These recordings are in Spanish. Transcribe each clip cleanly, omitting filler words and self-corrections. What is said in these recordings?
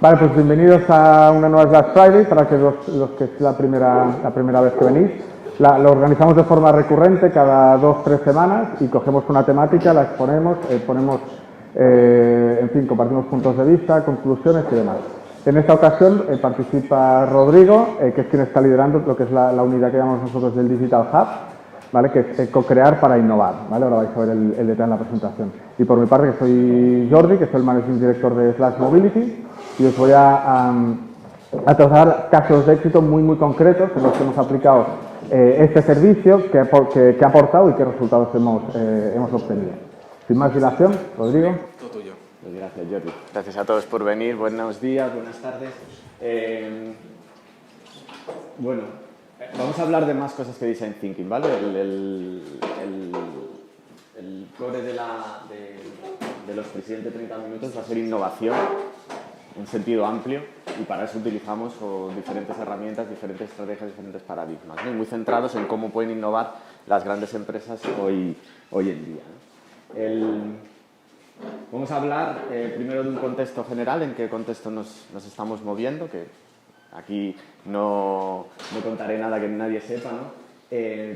Vale, pues bienvenidos a una nueva Black Friday, para que los que es la primera vez que venís. Lo organizamos de forma recurrente, cada 2 o 3 semanas, y cogemos una temática, la exponemos, en fin, compartimos puntos de vista, conclusiones y demás. En esta ocasión participa Rodrigo, que es quien está liderando lo que es la unidad que llamamos nosotros del Digital Hub, ¿vale? Que es co-crear para innovar, ¿vale? Ahora vais a ver el detalle en la presentación. Y por mi parte, que soy Jordi, que soy el Managing Director de Slash Mobility, y os voy a trazar casos de éxito muy concretos en los que hemos aplicado este servicio, que ha aportado y qué resultados hemos obtenido. Sin más dilación, Rodrigo. Todo tuyo. Pues gracias, Jordi. Gracias a todos por venir. Buenos días, buenas tardes. Bueno, vamos a hablar de más cosas que Design Thinking, ¿vale? El core de los siguientes 30 minutos va a ser innovación en sentido amplio, y para eso utilizamos diferentes herramientas, diferentes estrategias, diferentes paradigmas, ¿no? Muy centrados en cómo pueden innovar las grandes empresas hoy en día, ¿no? Vamos a hablar primero de un contexto general, en qué contexto nos estamos moviendo, que aquí no contaré nada que nadie sepa, ¿no?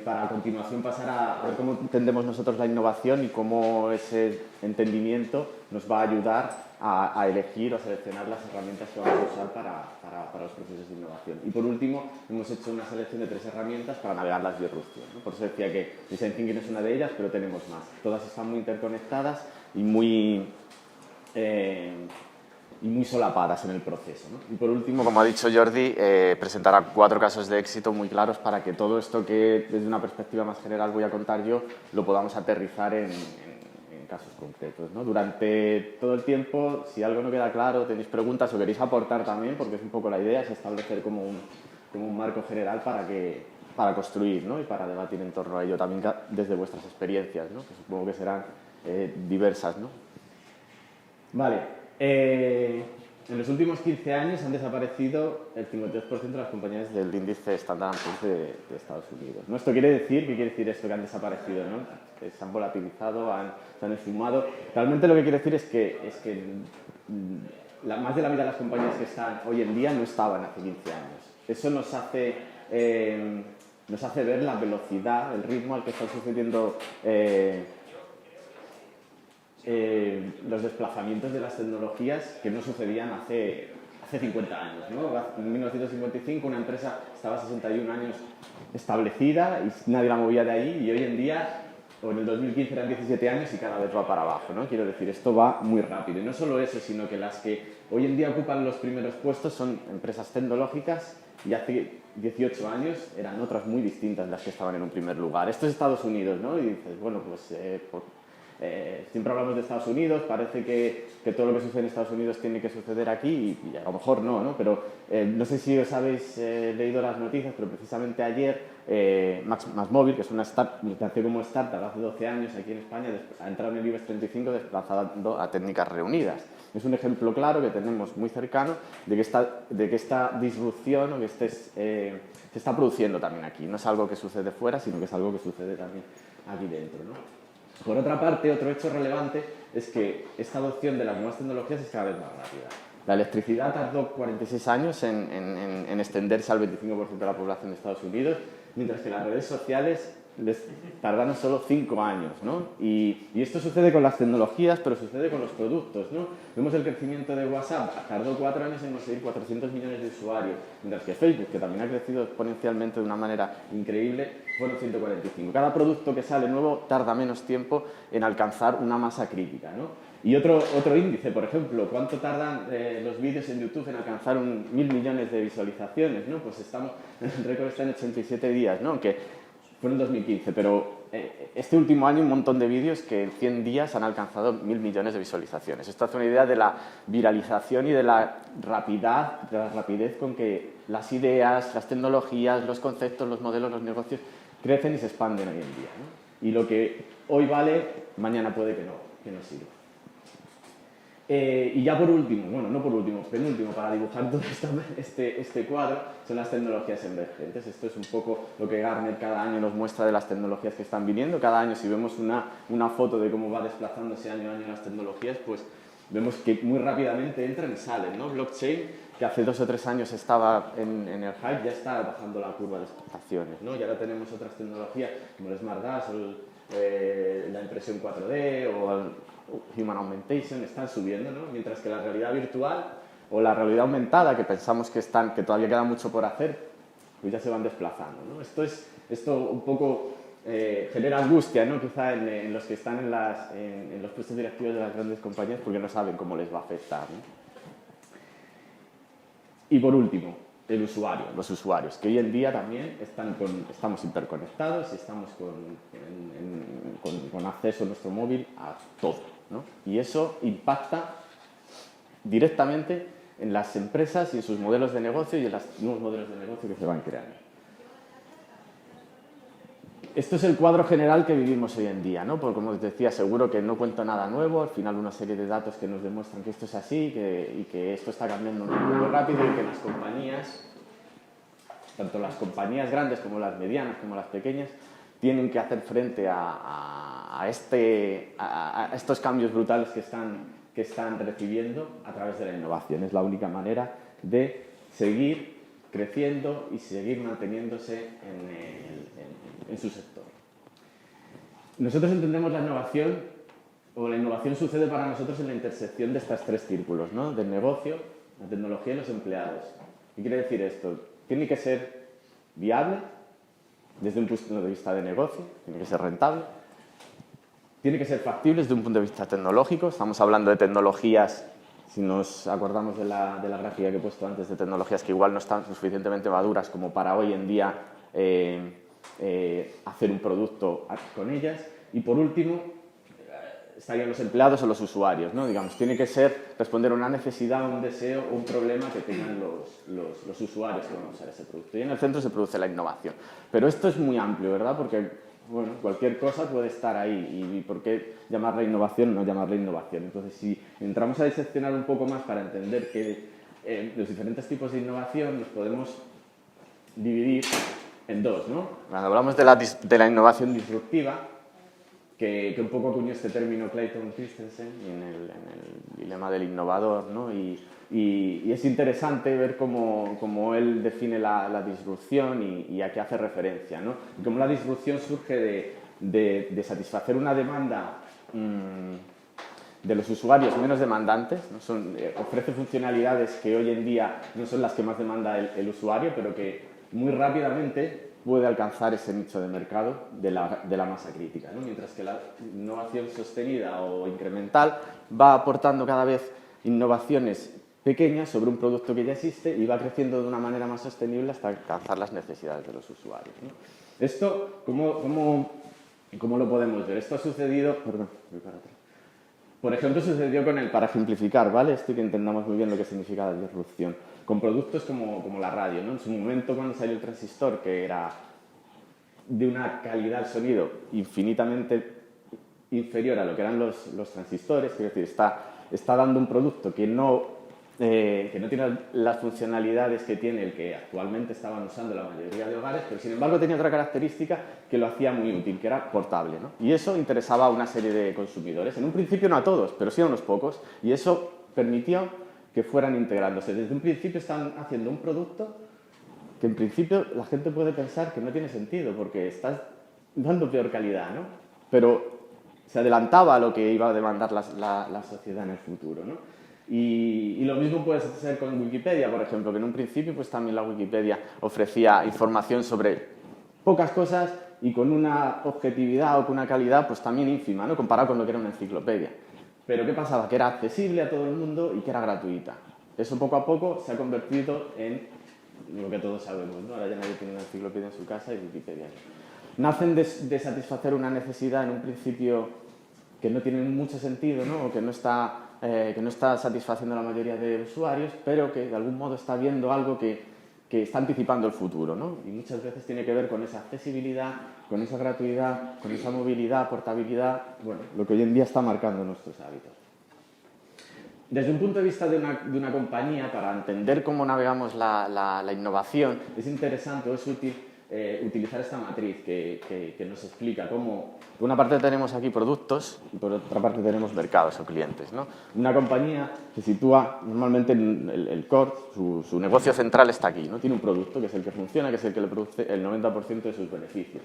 Para a continuación pasar a ver cómo entendemos nosotros la innovación y cómo ese entendimiento nos va a ayudar a elegir o a seleccionar las herramientas que vamos a usar para los procesos de innovación. Y por último, hemos hecho una selección de 3 herramientas para navegar las disrupción, ¿no? Por eso decía que Design Thinking es una de ellas, pero tenemos más. Todas están muy interconectadas y muy solapadas en el proceso, ¿no? Y por último, como ha dicho Jordi, presentará 4 casos de éxito muy claros para que todo esto que desde una perspectiva más general voy a contar yo lo podamos aterrizar en casos concretos, ¿no? Durante todo el tiempo, si algo no queda claro, tenéis preguntas o queréis aportar también, porque es un poco la idea, es establecer como un marco general para construir, ¿no? Y para debatir en torno a ello también desde vuestras experiencias, ¿no? Que supongo que serán diversas, ¿no? Vale. En los últimos 15 años han desaparecido el 52% de las compañías del índice Standard & Poor's de Estados Unidos, ¿no? ¿Qué quiere decir esto que han desaparecido, ¿no? Se han volatilizado, se han esfumado. Realmente lo que quiere decir es que más de la mitad de las compañías que están hoy en día no estaban hace 15 años. Eso nos hace ver la velocidad, el ritmo al que están sucediendo los desplazamientos de las tecnologías, que no sucedían hace 50 años, ¿no? En 1955 una empresa estaba 61 años establecida y nadie la movía de ahí, y hoy en día, o en el 2015 eran 17 años y cada vez va para abajo, ¿no? Quiero decir, esto va muy rápido. Y no solo eso, sino que las que hoy en día ocupan los primeros puestos son empresas tecnológicas, y hace 18 años eran otras muy distintas las que estaban en un primer lugar. Esto es Estados Unidos, ¿no? Y dices, bueno, pues siempre hablamos de Estados Unidos, parece que todo lo que sucede en Estados Unidos tiene que suceder aquí, y a lo mejor no, pero no sé si os habéis leído las noticias, pero precisamente ayer MaxMobile, que es una startup, nació como startup hace 12 años aquí en España, ha entrado en el IBEX 35 desplazando a Técnicas Reunidas. Es un ejemplo claro que tenemos muy cercano de que esta disrupción o que se está produciendo también aquí. No es algo que sucede fuera, sino que es algo que sucede también aquí dentro, ¿no? Por otra parte, otro hecho relevante es que esta adopción de las nuevas tecnologías es cada vez más rápida. La electricidad tardó 46 años en extenderse al 25% de la población de Estados Unidos, mientras que las redes sociales les tardaron solo 5 años, ¿no? Y esto sucede con las tecnologías, pero sucede con los productos, ¿no? Vemos el crecimiento de WhatsApp, tardó 4 años en conseguir 400 millones de usuarios, mientras que Facebook, que también ha crecido exponencialmente de una manera increíble, fueron 145. Cada producto que sale nuevo tarda menos tiempo en alcanzar una masa crítica, ¿no? Y otro índice, por ejemplo, ¿cuánto tardan los vídeos en YouTube en alcanzar 1.000 millones de visualizaciones, ¿no? Pues el récord está en 87 días, ¿no? Aunque fue en 2015, pero este último año un montón de vídeos que en 100 días han alcanzado 1.000 millones de visualizaciones. Esto hace una idea de la viralización y de la rapidez con que las ideas, las tecnologías, los conceptos, los modelos, los negocios crecen y se expanden hoy en día, ¿no? Y lo que hoy vale, mañana puede que no sirva. Y ya por último, bueno, no por último, penúltimo, para dibujar todo este cuadro, son las tecnologías emergentes. Esto es un poco lo que Gartner cada año nos muestra de las tecnologías que están viniendo. Cada año, si vemos una foto de cómo va desplazándose año a año las tecnologías, pues vemos que muy rápidamente entran y salen, ¿no? Blockchain, que hace 2 o 3 años estaba en el hype, ya está bajando la curva de exportaciones, ¿no? Y ahora tenemos otras tecnologías como el Smart Gas o la impresión 4D o el Human Augmentation, están subiendo, ¿no? Mientras que la realidad virtual o la realidad aumentada, que pensamos que todavía queda mucho por hacer, pues ya se van desplazando, ¿no? Esto un poco genera angustia, ¿no? Quizá en los que están en los puestos directivos de las grandes compañías, porque no saben cómo les va a afectar, ¿no? Y por último, el usuario, los usuarios, que hoy en día también estamos interconectados y estamos con acceso a nuestro móvil a todo, ¿no? Y eso impacta directamente en las empresas y en sus modelos de negocio y en los nuevos modelos de negocio que se van creando. Esto es el cuadro general que vivimos hoy en día, ¿no? Porque, como os decía, seguro que no cuento nada nuevo, al final una serie de datos que nos demuestran que esto es así y que esto está cambiando muy rápido y que las compañías, tanto las compañías grandes como las medianas como las pequeñas, tienen que hacer frente a estos cambios brutales que están recibiendo a través de la innovación. Es la única manera de seguir creciendo y seguir manteniéndose en su sector. Nosotros entendemos la innovación, o la innovación sucede para nosotros en la intersección de estos 3 círculos, ¿no? Del negocio, la tecnología y los empleados. ¿Qué quiere decir esto? Tiene que ser viable desde un punto de vista de negocio, tiene que ser rentable, tiene que ser factible desde un punto de vista tecnológico. Estamos hablando de tecnologías, si nos acordamos de la gráfica que he puesto antes, de tecnologías que igual no están suficientemente maduras como para hoy en día hacer un producto con ellas. Y por último, estarían los empleados o los usuarios, ¿no? Digamos, tiene que responder a una necesidad, un deseo o un problema que tengan los usuarios que van a usar ese producto. Y en el centro se produce la innovación. Pero esto es muy amplio, ¿verdad? Porque, bueno, cualquier cosa puede estar ahí. ¿Y por qué llamarla innovación no llamarla innovación? Entonces, si entramos a diseccionar un poco más para entender que los diferentes tipos de innovación los podemos dividir en 2, ¿no? Cuando hablamos de la innovación disruptiva, que un poco acuñó este término Clayton Christensen en el dilema del innovador, ¿no? Y es interesante ver cómo él define la disrupción y a qué hace referencia, ¿no? Y cómo la disrupción surge de satisfacer una demanda de los usuarios menos demandantes, ¿no? Ofrece funcionalidades que hoy en día no son las que más demanda el usuario, pero que muy rápidamente puede alcanzar ese nicho de mercado de la masa crítica, ¿no? Mientras que la innovación sostenida o incremental va aportando cada vez innovaciones pequeñas sobre un producto que ya existe y va creciendo de una manera más sostenible hasta alcanzar las necesidades de los usuarios, ¿no? Esto, ¿cómo lo podemos ver? Esto ha sucedido... Perdón, voy para atrás. Por ejemplo, sucedió para ejemplificar, ¿vale? Esto, que entendamos muy bien lo que significa la disrupción. Con productos como la radio, ¿no? En su momento, cuando salió el transistor, que era de una calidad de sonido infinitamente inferior a lo que eran los transistores, es decir, está dando un producto que no tiene las funcionalidades que tiene el que actualmente estaban usando la mayoría de hogares, pero sin embargo tenía otra característica que lo hacía muy útil, que era portable, ¿no? Y eso interesaba a una serie de consumidores, en un principio no a todos, pero sí a unos pocos, y eso permitió que fueran integrándose. Desde un principio están haciendo un producto que en principio la gente puede pensar que no tiene sentido porque estás dando peor calidad, ¿no? Pero se adelantaba a lo que iba a demandar la sociedad en el futuro, ¿no? Y lo mismo puede ser con Wikipedia, por ejemplo, que en un principio pues también la Wikipedia ofrecía información sobre pocas cosas y con una objetividad o con una calidad pues también ínfima, ¿no? Comparado con lo que era una enciclopedia. Pero ¿qué pasaba? Que era accesible a todo el mundo y que era gratuita. Eso poco a poco se ha convertido en lo que todos sabemos, ¿no? Ahora ya nadie tiene una enciclopedia en su casa y Wikipedia. Nacen de satisfacer una necesidad en un principio que no tiene mucho sentido, ¿no? O que no está satisfaciendo a la mayoría de usuarios, pero que de algún modo está viendo algo que está anticipando el futuro, ¿no? Y muchas veces tiene que ver con esa accesibilidad, con esa gratuidad, con esa movilidad, portabilidad, bueno, lo que hoy en día está marcando nuestros hábitos. Desde un punto de vista de una compañía, para entender cómo navegamos la innovación, es interesante o es útil utilizar esta matriz que nos explica cómo, por una parte tenemos aquí productos y por otra parte tenemos mercados o clientes, ¿no? Una compañía se sitúa normalmente en el core, su negocio central está aquí, ¿no? Tiene un producto que es el que funciona, que es el que le produce el 90% de sus beneficios.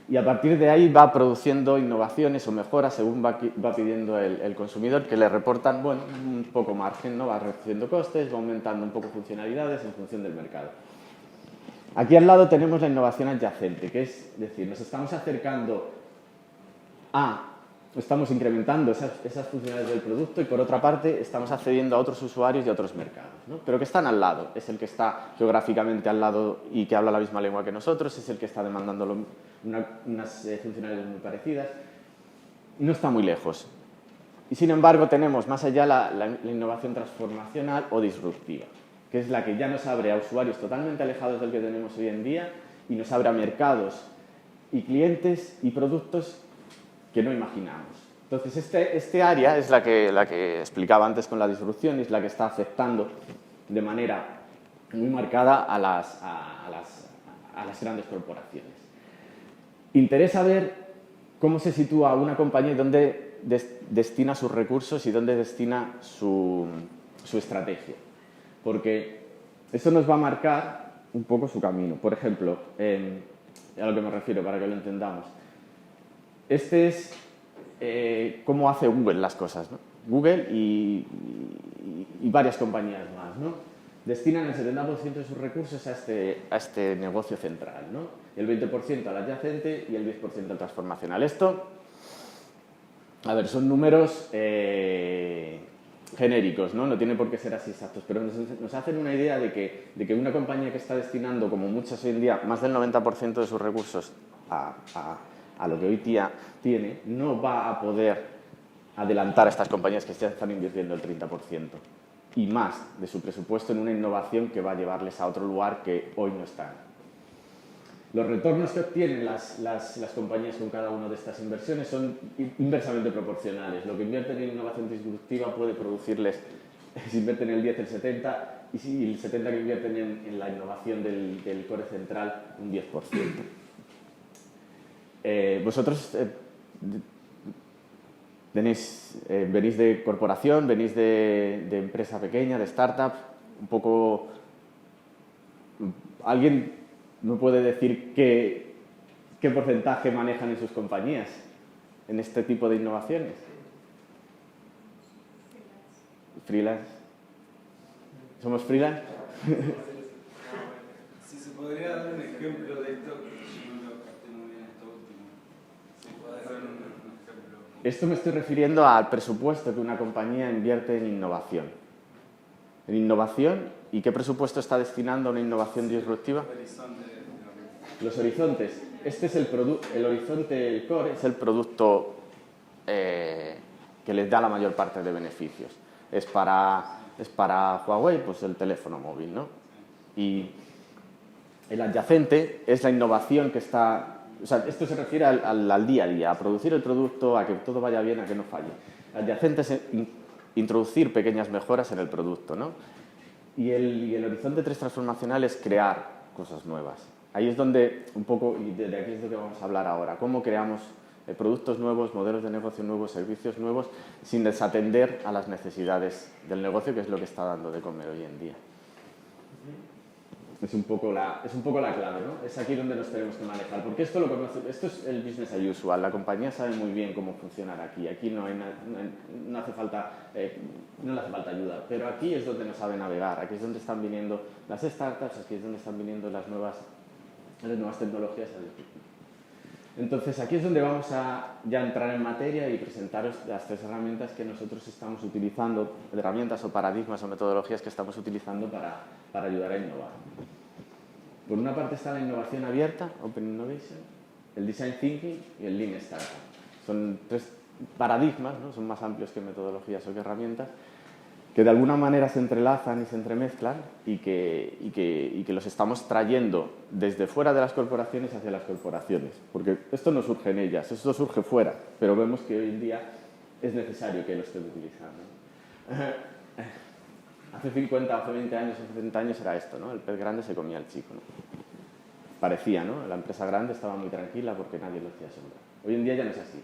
Y a partir de ahí va produciendo innovaciones o mejoras según va pidiendo el consumidor, que le reportan, bueno, un poco margen, ¿no? Va reduciendo costes, va aumentando un poco funcionalidades en función del mercado. Aquí al lado tenemos la innovación adyacente, que es decir, nos estamos acercando estamos incrementando esas funcionalidades del producto y por otra parte estamos accediendo a otros usuarios y a otros mercados, ¿no? Pero que están al lado, es el que está geográficamente al lado y que habla la misma lengua que nosotros, es el que está demandando unas funcionalidades muy parecidas, no está muy lejos. Y sin embargo tenemos más allá la innovación transformacional o disruptiva, que es la que ya nos abre a usuarios totalmente alejados del que tenemos hoy en día y nos abre a mercados y clientes y productos que no imaginamos. Entonces, este área es la que explicaba antes con la disrupción y es la que está afectando de manera muy marcada a las grandes corporaciones. Interesa ver cómo se sitúa una compañía y dónde destina sus recursos y dónde destina su estrategia. Porque eso nos va a marcar un poco su camino. Por ejemplo, a lo que me refiero, para que lo entendamos. Este es cómo hace Google las cosas, ¿no? Google y varias compañías más, ¿no? Destinan el 70% de sus recursos a este negocio central, ¿no? El 20% al adyacente y el 10% al transformacional. Esto, a ver, son números genéricos, ¿no? No tiene por qué ser así exactos, pero nos hacen una idea de que una compañía que está destinando, como muchas hoy en día, más del 90% de sus recursos a lo que hoy día tiene, no va a poder adelantar a estas compañías que ya están invirtiendo el 30% y más de su presupuesto en una innovación que va a llevarles a otro lugar que hoy no están. Los retornos que obtienen las compañías con cada una de estas inversiones son inversamente proporcionales. Lo que invierten en innovación disruptiva puede producirles, si invierten el 10, el 70, y si el 70 que invierten en la innovación del core central, un 10%. Vosotros venís de corporación, venís de empresa pequeña, de startup, un poco... ¿Alguien me puede decir qué porcentaje manejan en sus compañías en este tipo de innovaciones? ¿Freelance? ¿Somos freelance? Si se podría dar un ejemplo de esto, yo no lo capté muy bien esto último. Si podés dar un ejemplo. Esto me estoy refiriendo al presupuesto que una compañía invierte en innovación. ¿En innovación? ¿Y qué presupuesto está destinando a una innovación disruptiva? Los horizontes. Este es el horizonte, el core, es el producto que les da la mayor parte de beneficios. Es para Huawei, pues el teléfono móvil, ¿no? Y el adyacente es la innovación que está... O sea, esto se refiere al día a día, a producir el producto, a que todo vaya bien, a que no falle. El adyacente es introducir pequeñas mejoras en el producto, ¿no? Y el horizonte 3 transformacional es crear cosas nuevas. Ahí es donde, un poco, y de aquí es de lo que vamos a hablar ahora, cómo creamos productos nuevos, modelos de negocio nuevos, servicios nuevos, sin desatender a las necesidades del negocio, que es lo que está dando de comer hoy en día. Es un poco la clave, ¿no? Es aquí donde nos tenemos que manejar, porque esto es el business as usual, la compañía sabe muy bien cómo funcionar aquí no hace falta ayuda, pero aquí es donde no sabe navegar, aquí es donde están viniendo las startups, aquí es donde están viniendo las nuevas tecnologías. Entonces aquí es donde vamos a ya entrar en materia y presentaros las 3 herramientas que nosotros estamos utilizando, herramientas o paradigmas o metodologías que estamos utilizando para ayudar a innovar. Por una parte está la innovación abierta, Open Innovation, el Design Thinking y el Lean Startup. Son 3 paradigmas, ¿no? Son más amplios que metodologías o que herramientas, que de alguna manera se entrelazan y se entremezclan y que los estamos trayendo desde fuera de las corporaciones hacia las corporaciones. Porque esto no surge en ellas, esto surge fuera, pero vemos que hoy en día es necesario que lo estén utilizando. Hace 50, hace 20 años, hace 30 años era esto, ¿no? El pez grande se comía al chico, ¿no? parecía, ¿no? La empresa grande estaba muy tranquila porque nadie lo hacía sombra. Hoy en día ya no es así.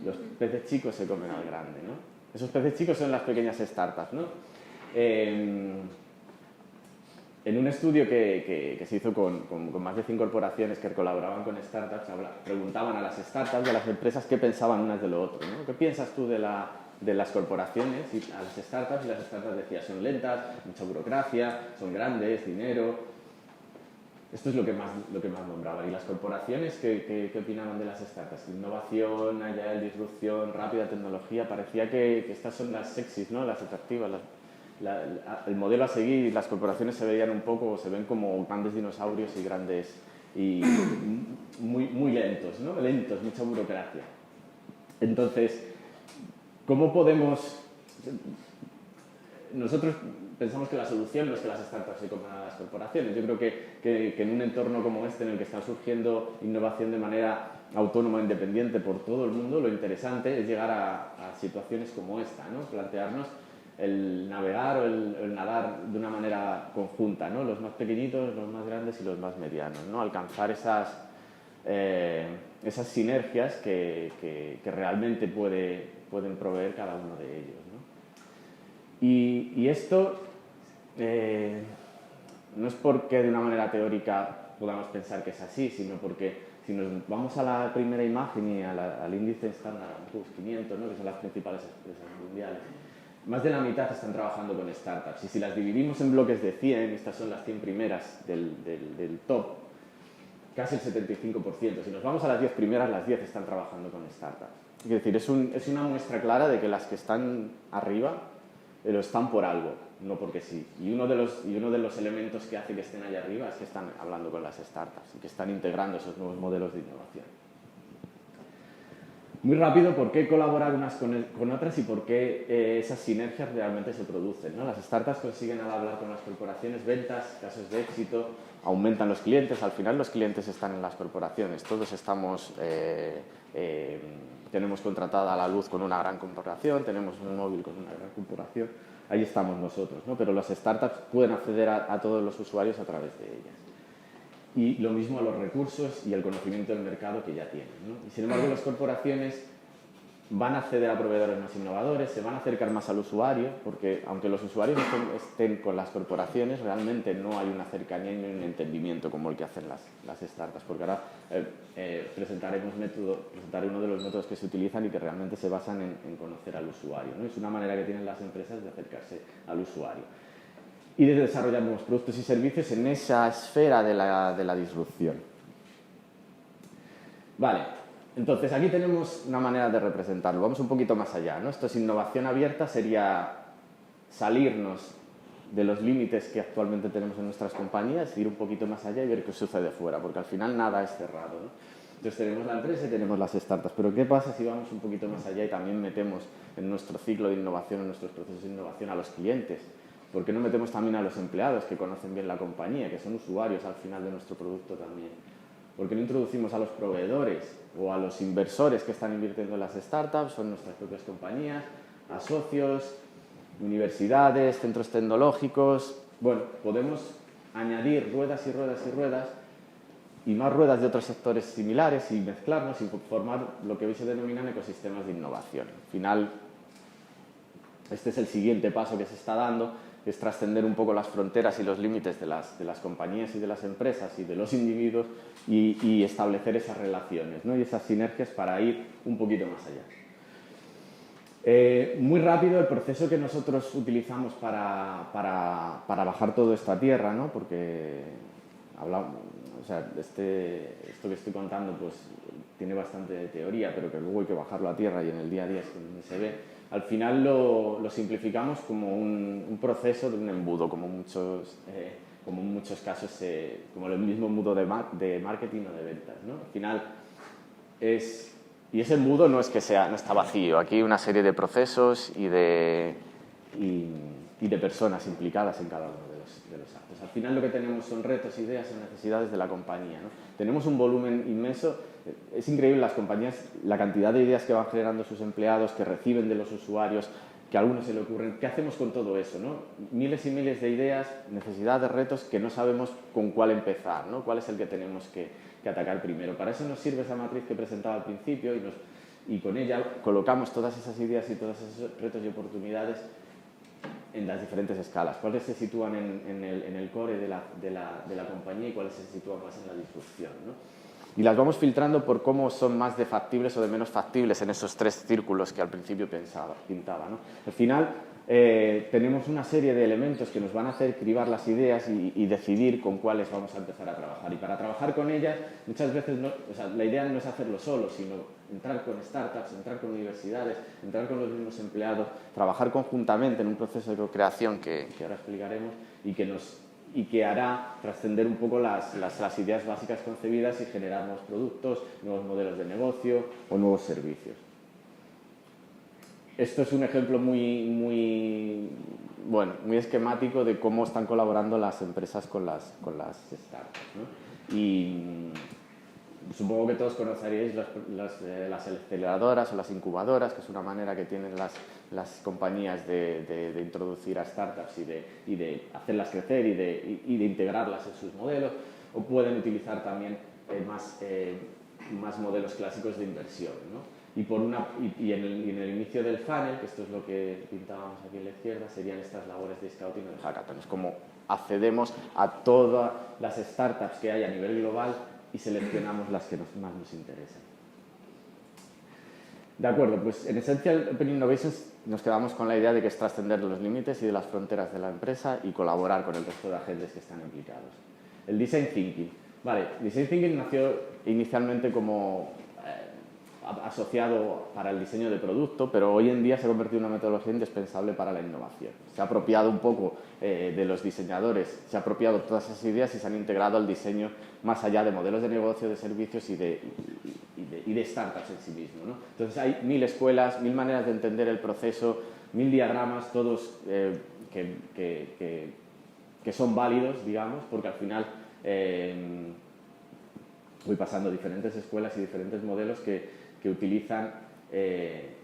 Los peces chicos se comen al grande, ¿no? Esos peces chicos son las pequeñas startups, ¿no? En un estudio que se hizo con más de 100 corporaciones que colaboraban con startups, preguntaban a las startups y a las empresas qué pensaban unas de lo otro, ¿no? ¿Qué piensas tú de las corporaciones? Y a las startups, y las startups decían, son lentas, mucha burocracia, son grandes, dinero. Esto es lo que más nombraban. ¿Y las corporaciones qué opinaban de las startups? Innovación, agile, disrupción, rápida tecnología. Parecía que estas son las sexys, ¿no? Las atractivas. El modelo a seguir, las corporaciones se veían un poco, se ven como grandes dinosaurios y grandes y muy lentos, ¿no? Lentos, mucha burocracia. Entonces, ¿cómo podemos...? Nosotros pensamos que la solución no es que las startups se coman a las corporaciones. Yo creo que en un entorno como este, en el que está surgiendo innovación de manera autónoma e independiente por todo el mundo, lo interesante es llegar a situaciones como esta, ¿no? Plantearnos el navegar o el nadar de una manera conjunta, ¿no? Los más pequeñitos, los más grandes y los más medianos, ¿no? Alcanzar esas sinergias que realmente pueden proveer cada uno de ellos, ¿no? Y esto no es porque de una manera teórica podamos pensar que es así, sino porque si nos vamos a la primera imagen y al índice Standard & Poor's 500, ¿no? Que son las principales empresas mundiales, más de la mitad están trabajando con startups. Y si las dividimos en bloques de 100, estas son las 100 primeras del top, casi el 75%. Si nos vamos a las 10 primeras, las 10 están trabajando con startups. Es decir, es una muestra clara de que las que están arriba lo están por algo, no porque sí. Y uno de los elementos que hace que estén allá arriba es que están hablando con las startups y que están integrando esos nuevos modelos de innovación. Muy rápido, ¿por qué colaborar unas con otras y por qué esas sinergias realmente se producen, ¿no? Las startups consiguen al hablar con las corporaciones ventas, casos de éxito, aumentan los clientes, al final los clientes están en las corporaciones, todos tenemos contratada la luz con una gran corporación, tenemos un móvil con una gran corporación, ahí estamos nosotros, ¿no? Pero las startups pueden acceder a todos los usuarios a través de ellas. Y lo mismo a los recursos y el conocimiento del mercado que ya tienen, ¿no? Y sin embargo, las corporaciones van a acceder a proveedores más innovadores, se van a acercar más al usuario, porque aunque los usuarios estén con las corporaciones, realmente no hay una cercanía ni un entendimiento como el que hacen las startups, porque ahora presentaré uno de los métodos que se utilizan y que realmente se basan en conocer al usuario, ¿no? Es una manera que tienen las empresas de acercarse al usuario y de desarrollar nuevos productos y servicios en esa esfera de la disrupción. Vale, entonces aquí tenemos una manera de representarlo. Vamos un poquito más allá, ¿no? Esto es innovación abierta, sería salirnos de los límites que actualmente tenemos en nuestras compañías, ir un poquito más allá y ver qué sucede fuera, porque al final nada es cerrado, ¿no? Entonces tenemos la empresa y tenemos las startups, pero ¿qué pasa si vamos un poquito más allá y también metemos en nuestro ciclo de innovación, en nuestros procesos de innovación a los clientes? ¿Por qué no metemos también a los empleados que conocen bien la compañía, que son usuarios al final de nuestro producto también? ¿Por qué no introducimos a los proveedores o a los inversores que están invirtiendo en las startups, son nuestras propias compañías, a socios, universidades, centros tecnológicos? Bueno, podemos añadir ruedas y ruedas y ruedas y más ruedas de otros sectores similares y mezclarnos y formar lo que hoy se denominan ecosistemas de innovación. Al final, este es el siguiente paso que se está dando, es trascender un poco las fronteras y los límites de las compañías y de las empresas y de los individuos y establecer esas relaciones, ¿no? Y esas sinergias para ir un poquito más allá. Muy rápido el proceso que nosotros utilizamos para bajar todo esto a tierra, ¿no? Porque esto que estoy contando pues tiene bastante de teoría, pero que luego hay que bajarlo a tierra y en el día a día es donde se ve. Al final lo simplificamos como un proceso de un embudo, como en muchos casos, como el mismo embudo de marketing o de ventas, ¿no? Al final y ese embudo no está vacío. Aquí hay una serie de procesos y de personas implicadas en cada uno de los actos. Al final lo que tenemos son retos, ideas y necesidades de la compañía, ¿no? Tenemos un volumen inmenso. Es increíble las compañías, la cantidad de ideas que van generando sus empleados, que reciben de los usuarios, que a algunos se le ocurren. ¿Qué hacemos con todo eso, no? Miles y miles de ideas, necesidades, retos que no sabemos con cuál empezar, ¿no? ¿Cuál es el que tenemos que atacar primero? Para eso nos sirve esa matriz que presentaba al principio y con ella colocamos todas esas ideas y todos esos retos y oportunidades en las diferentes escalas. ¿Cuáles se sitúan en el core de la compañía y cuáles se sitúan más en la disrupción, ¿no? Y las vamos filtrando por cómo son más de factibles o de menos factibles en esos tres círculos que al principio pintaba, ¿no? Al final tenemos una serie de elementos que nos van a hacer cribar las ideas y decidir con cuáles vamos a empezar a trabajar. Y para trabajar con ellas, muchas veces la idea no es hacerlo solo, sino entrar con startups, entrar con universidades, entrar con los mismos empleados, trabajar conjuntamente en un proceso de co-creación que ahora explicaremos y que hará trascender un poco las ideas básicas concebidas y generar nuevos productos, nuevos modelos de negocio o nuevos servicios. Esto es un ejemplo muy esquemático de cómo están colaborando las empresas con las startups, ¿no? Y supongo que todos conoceríais las aceleradoras o las incubadoras, que es una manera que tienen las compañías de introducir a startups y de hacerlas crecer y de integrarlas en sus modelos, o pueden utilizar también más modelos clásicos de inversión, ¿no? Y en el inicio del funnel, que esto es lo que pintábamos aquí a la izquierda, serían estas labores de scouting o de hackathon. Es como accedemos a todas las startups que hay a nivel global y seleccionamos las que más nos interesan. De acuerdo, pues en Essential Open Innovations nos quedamos con la idea de que es trascender los límites y de las fronteras de la empresa y colaborar con el resto de agentes que están implicados. El Design Thinking. Vale, Design Thinking nació inicialmente como asociado para el diseño de producto, pero hoy en día se ha convertido en una metodología indispensable para la innovación. Se ha apropiado un poco de los diseñadores, se ha apropiado todas esas ideas y se han integrado al diseño más allá de modelos de negocio, de servicios y de startups en sí mismo, ¿no? Entonces hay 1000 escuelas, 1000 maneras de entender el proceso, 1000 diagramas, todos que son válidos, digamos, porque al final voy pasando diferentes escuelas y diferentes modelos que utilizan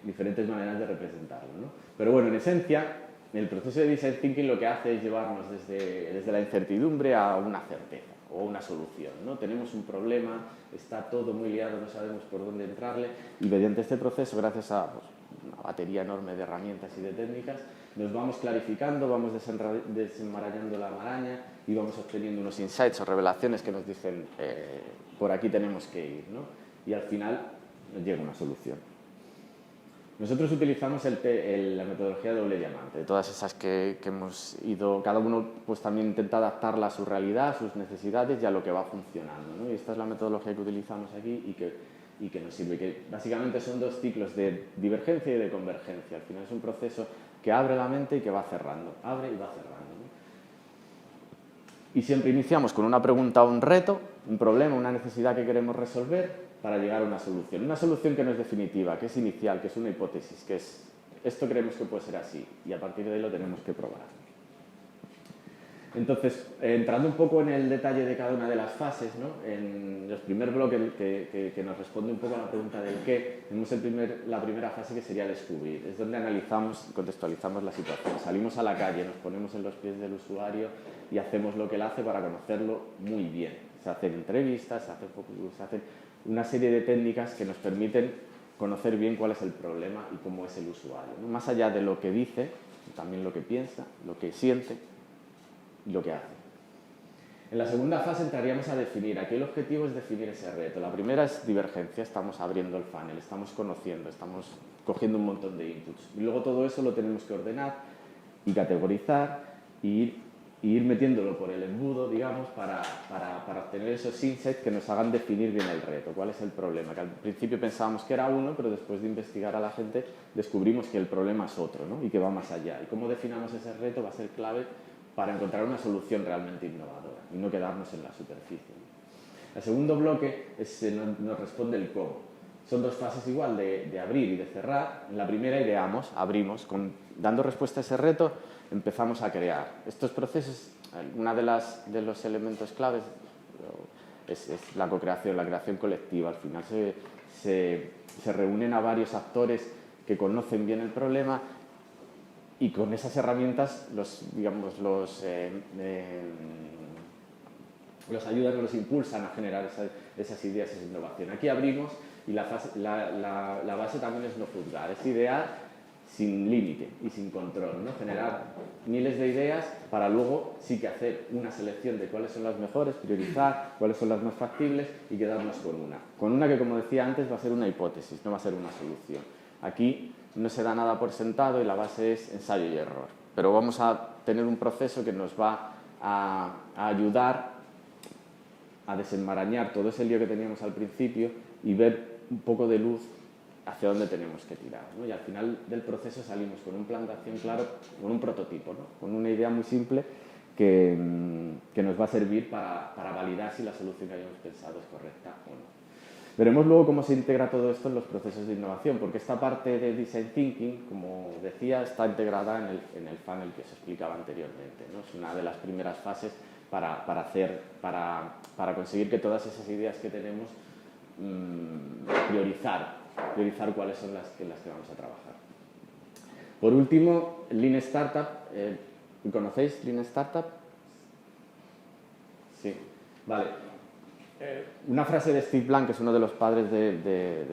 diferentes maneras de representarlo, ¿no? Pero bueno, en esencia, el proceso de Design Thinking lo que hace es llevarnos desde la incertidumbre a una certeza o una solución, ¿no? Tenemos un problema, está todo muy liado, no sabemos por dónde entrarle y mediante este proceso, gracias a una batería enorme de herramientas y de técnicas, nos vamos clarificando, vamos desenmarañando la maraña y vamos obteniendo unos insights o revelaciones que nos dicen por aquí tenemos que ir, ¿no? Y al final nos llega una solución. Nosotros utilizamos la metodología de doble diamante, todas esas que hemos ido, cada uno pues también intenta adaptarla a su realidad, a sus necesidades y a lo que va funcionando, ¿no? Y esta es la metodología que utilizamos aquí y que nos sirve, que básicamente son dos ciclos de divergencia y de convergencia. Al final es un proceso que abre la mente y que va cerrando, abre y va cerrando, ¿no? Y siempre iniciamos con una pregunta o un reto, un problema, una necesidad que queremos resolver para llegar a una solución. Una solución que no es definitiva, que es inicial, que es una hipótesis, que es esto creemos que puede ser así y a partir de ahí lo tenemos que probar. Entonces, entrando un poco en el detalle de cada una de las fases, ¿no? En el primer bloque que nos responde un poco a la pregunta del qué, tenemos la primera fase que sería descubrir. Es donde analizamos y contextualizamos la situación. Salimos a la calle, nos ponemos en los pies del usuario y hacemos lo que él hace para conocerlo muy bien. Se hacen entrevistas, se hacen una serie de técnicas que nos permiten conocer bien cuál es el problema y cómo es el usuario, ¿no? Más allá de lo que dice, también lo que piensa, lo que siente y lo que hace. En la segunda fase entraríamos a definir. Aquí el objetivo es definir ese reto. La primera es divergencia, estamos abriendo el funnel, estamos conociendo, estamos cogiendo un montón de inputs. Y luego todo eso lo tenemos que ordenar y categorizar y ir metiéndolo por el embudo, digamos, para obtener esos insights que nos hagan definir bien el reto, cuál es el problema. Que al principio pensábamos que era uno, pero después de investigar a la gente descubrimos que el problema es otro, ¿no? Y que va más allá. Y cómo definamos ese reto va a ser clave para encontrar una solución realmente innovadora y no quedarnos en la superficie. El segundo bloque nos responde el cómo. Son dos fases igual de abrir y de cerrar. En la primera ideamos, abrimos, dando respuesta a ese reto empezamos a crear. Estos procesos, uno de los elementos claves es la co-creación, la creación colectiva. Al final se reúnen a varios actores que conocen bien el problema y con esas herramientas digamos, los ayudan o los impulsan a generar esas ideas, esa innovación. Aquí abrimos y la base también es no juzgar, es idear sin límite y sin control, ¿no? Generar miles de ideas para luego sí que hacer una selección de cuáles son las mejores, priorizar cuáles son las más factibles y quedarnos con una que, como decía antes, va a ser una hipótesis, no va a ser una solución. Aquí no se da nada por sentado y la base es ensayo y error, pero vamos a tener un proceso que nos va a ayudar a desenmarañar todo ese lío que teníamos al principio y ver un poco de luz hacia dónde tenemos que tirar, ¿no? Y al final del proceso salimos con un plan de acción claro, con un prototipo, ¿no? Con una idea muy simple que nos va a servir para validar si la solución que habíamos pensado es correcta o no. Veremos luego cómo se integra todo esto en los procesos de innovación, porque esta parte de Design Thinking, como decía, está integrada en el funnel que os explicaba anteriormente, ¿no? Es una de las primeras fases para conseguir que todas esas ideas que tenemos priorizar cuáles son las que vamos a trabajar. Por último, Lean Startup. ¿Conocéis Lean Startup? Sí. Vale. Una frase de Steve Blank, que es uno de los padres de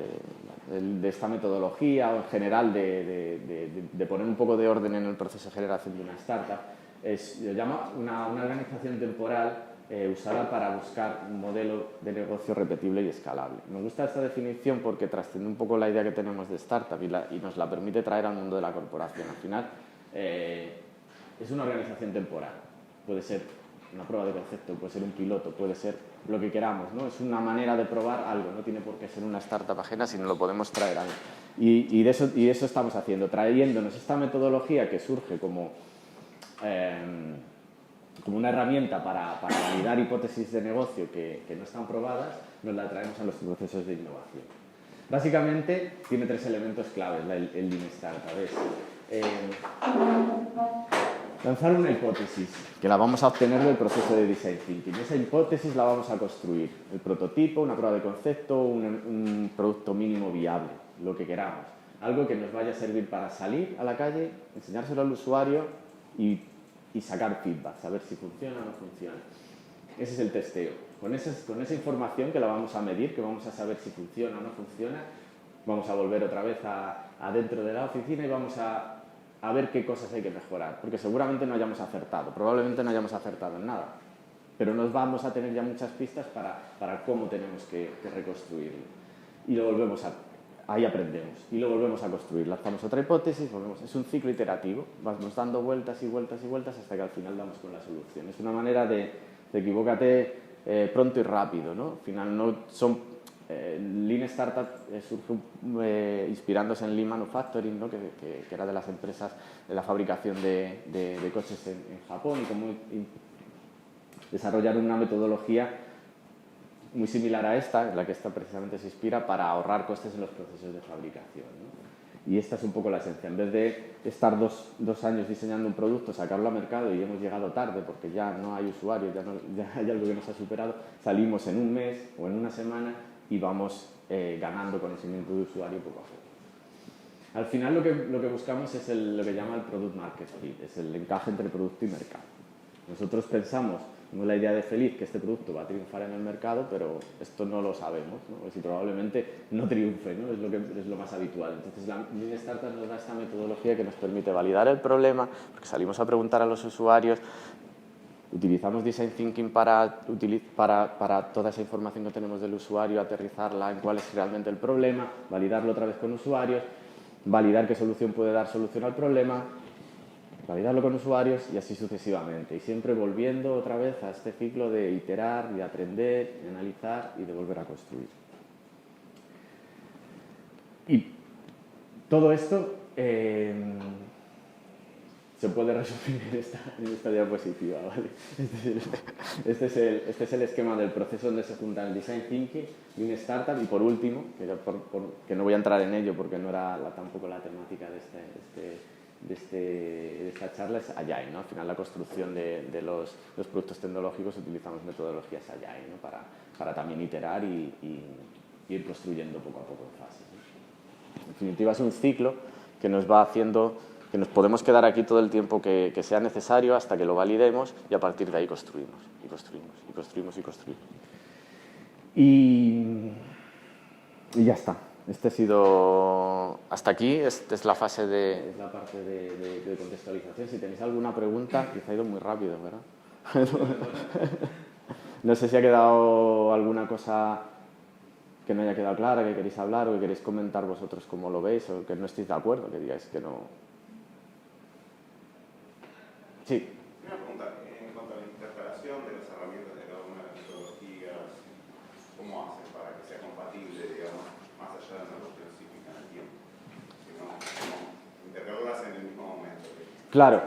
esta metodología o en general de poner un poco de orden en el proceso de generación de una startup, lo llama una organización temporal usada para buscar un modelo de negocio repetible y escalable. Me gusta esta definición porque trasciende un poco la idea que tenemos de startup y nos la permite traer al mundo de la corporación. Al final, es una organización temporal. Puede ser una prueba de concepto, puede ser un piloto, puede ser lo que queramos, ¿no? Es una manera de probar algo, no tiene por qué ser una startup ajena, sino lo podemos traer ahí. Y de eso estamos haciendo, trayéndonos esta metodología que surge como una herramienta para validar hipótesis de negocio que no están probadas, nos la traemos a los procesos de innovación. Básicamente tiene tres elementos claves el Lean Startup. Lanzar una hipótesis, que la vamos a obtener del proceso de Design Thinking. Esa hipótesis la vamos a construir. El prototipo, una prueba de concepto, un producto mínimo viable, lo que queramos. Algo que nos vaya a servir para salir a la calle, enseñárselo al usuario y sacar feedback, saber si funciona o no funciona. Ese es el testeo. Con esa información que la vamos a medir, que vamos a saber si funciona o no funciona, vamos a volver otra vez adentro de la oficina y vamos a ver qué cosas hay que mejorar, porque seguramente no hayamos acertado, probablemente no hayamos acertado en nada, pero nos vamos a tener ya muchas pistas para cómo tenemos que reconstruirlo. Y lo volvemos ahí aprendemos, y lo volvemos a construir. Lanzamos otra hipótesis, es un ciclo iterativo, vamos dando vueltas y vueltas y vueltas hasta que al final damos con la solución. Es una manera de equivócate pronto y rápido, ¿no? Al final no son... Lean Startup surge inspirándose en Lean Manufacturing, ¿no? que era de las empresas de la fabricación de coches en Japón, y cómo desarrollaron una metodología muy similar a esta, en la que esta precisamente se inspira para ahorrar costes en los procesos de fabricación, ¿no? Y esta es un poco la esencia. En vez de estar dos años diseñando un producto, sacarlo al mercado y hemos llegado tarde porque ya no hay usuarios, ya hay algo que nos ha superado, salimos en un mes o en una semana y vamos ganando conocimiento de usuario poco a poco. Al final lo que buscamos es lo que llama el Product Market Fit, es el encaje entre producto y mercado. Nosotros pensamos, tenemos la idea de feliz que este producto va a triunfar en el mercado, pero esto no lo sabemos, ¿no? Y probablemente no triunfe, ¿no? Es lo más habitual. Entonces la Lean Startup nos da esta metodología que nos permite validar el problema, porque salimos a preguntar a los usuarios. Utilizamos Design Thinking para toda esa información que tenemos del usuario, aterrizarla en cuál es realmente el problema, validarlo otra vez con usuarios, validar qué solución puede dar solución al problema, validarlo con usuarios y así sucesivamente. Y siempre volviendo otra vez a este ciclo de iterar, de aprender, de analizar y de volver a construir. Y todo esto se puede resumir en esta diapositiva, ¿vale? Este es el esquema del proceso donde se juntan el Design Thinking y un Startup. Y por último, que no voy a entrar en ello porque no era tampoco la temática de esta charla, es Agile, ¿no? Al final la construcción de los productos tecnológicos utilizamos metodologías Agile, ¿no? para también iterar y ir construyendo poco a poco en fases, ¿no? En definitiva es un ciclo que nos va haciendo que nos podemos quedar aquí todo el tiempo que sea necesario hasta que lo validemos y a partir de ahí construimos, y construimos, y construimos, y construimos. Y ya está. Este ha sido hasta aquí. Esta es la fase de la parte de contextualización. Si tenéis alguna pregunta, quizá ha ido muy rápido, ¿verdad? No sé si ha quedado alguna cosa que no haya quedado clara, que queréis hablar o que queréis comentar vosotros cómo lo veis o que no estéis de acuerdo, que digáis que no. Sí. Una pregunta, en cuanto a la interpretación de las herramientas de cada una de las metodologías, ¿cómo hacen para que sea compatible, digamos, más allá de una cuestión cíclica en el tiempo? Sino, ¿cómo integrarlas en el mismo momento? Claro,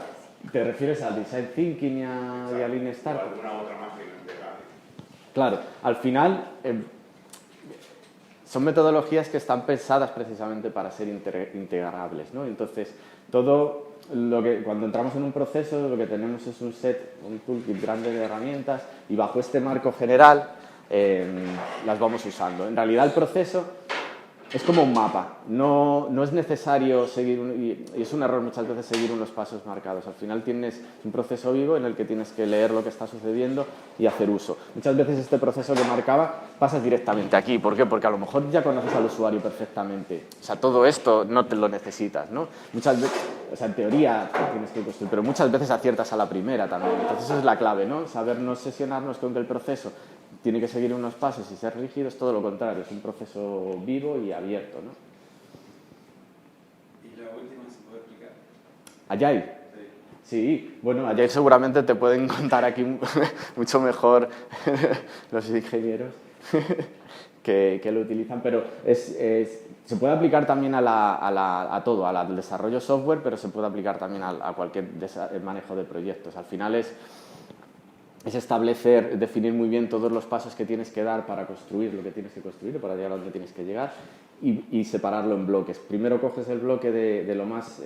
¿te refieres al design thinking y a Lean Startup? O alguna otra más que lo integrale. Claro, al final son metodologías que están pensadas precisamente para ser integrables, ¿no? Entonces, todo lo que cuando entramos en un proceso lo que tenemos es un toolkit grande de herramientas y bajo este marco general las vamos usando. En realidad el proceso es como un mapa, no es necesario seguir, y es un error muchas veces seguir unos pasos marcados. Al final tienes un proceso vivo en el que tienes que leer lo que está sucediendo y hacer uso. Muchas veces este proceso que marcaba pasas directamente aquí. ¿Por qué? Porque a lo mejor ya conoces al usuario perfectamente. O sea, todo esto no te lo necesitas, ¿no? Muchas veces, o sea, en teoría tienes que construir, pero muchas veces aciertas a la primera también. Entonces esa es la clave, ¿no? Saber no obsesionarnos con que el proceso tiene que seguir unos pasos y ser rígido, es todo lo contrario, es un proceso vivo y abierto, ¿no? ¿Y la última se puede explicar? Agile. Sí. Sí, bueno, Agile seguramente te pueden contar aquí mucho mejor los ingenieros que lo utilizan, pero se puede aplicar también a todo, al desarrollo software, pero se puede aplicar también a cualquier manejo de proyectos. Al final es establecer, definir muy bien todos los pasos que tienes que dar para construir lo que tienes que construir, para llegar a donde tienes que llegar y separarlo en bloques. Primero coges el bloque de lo más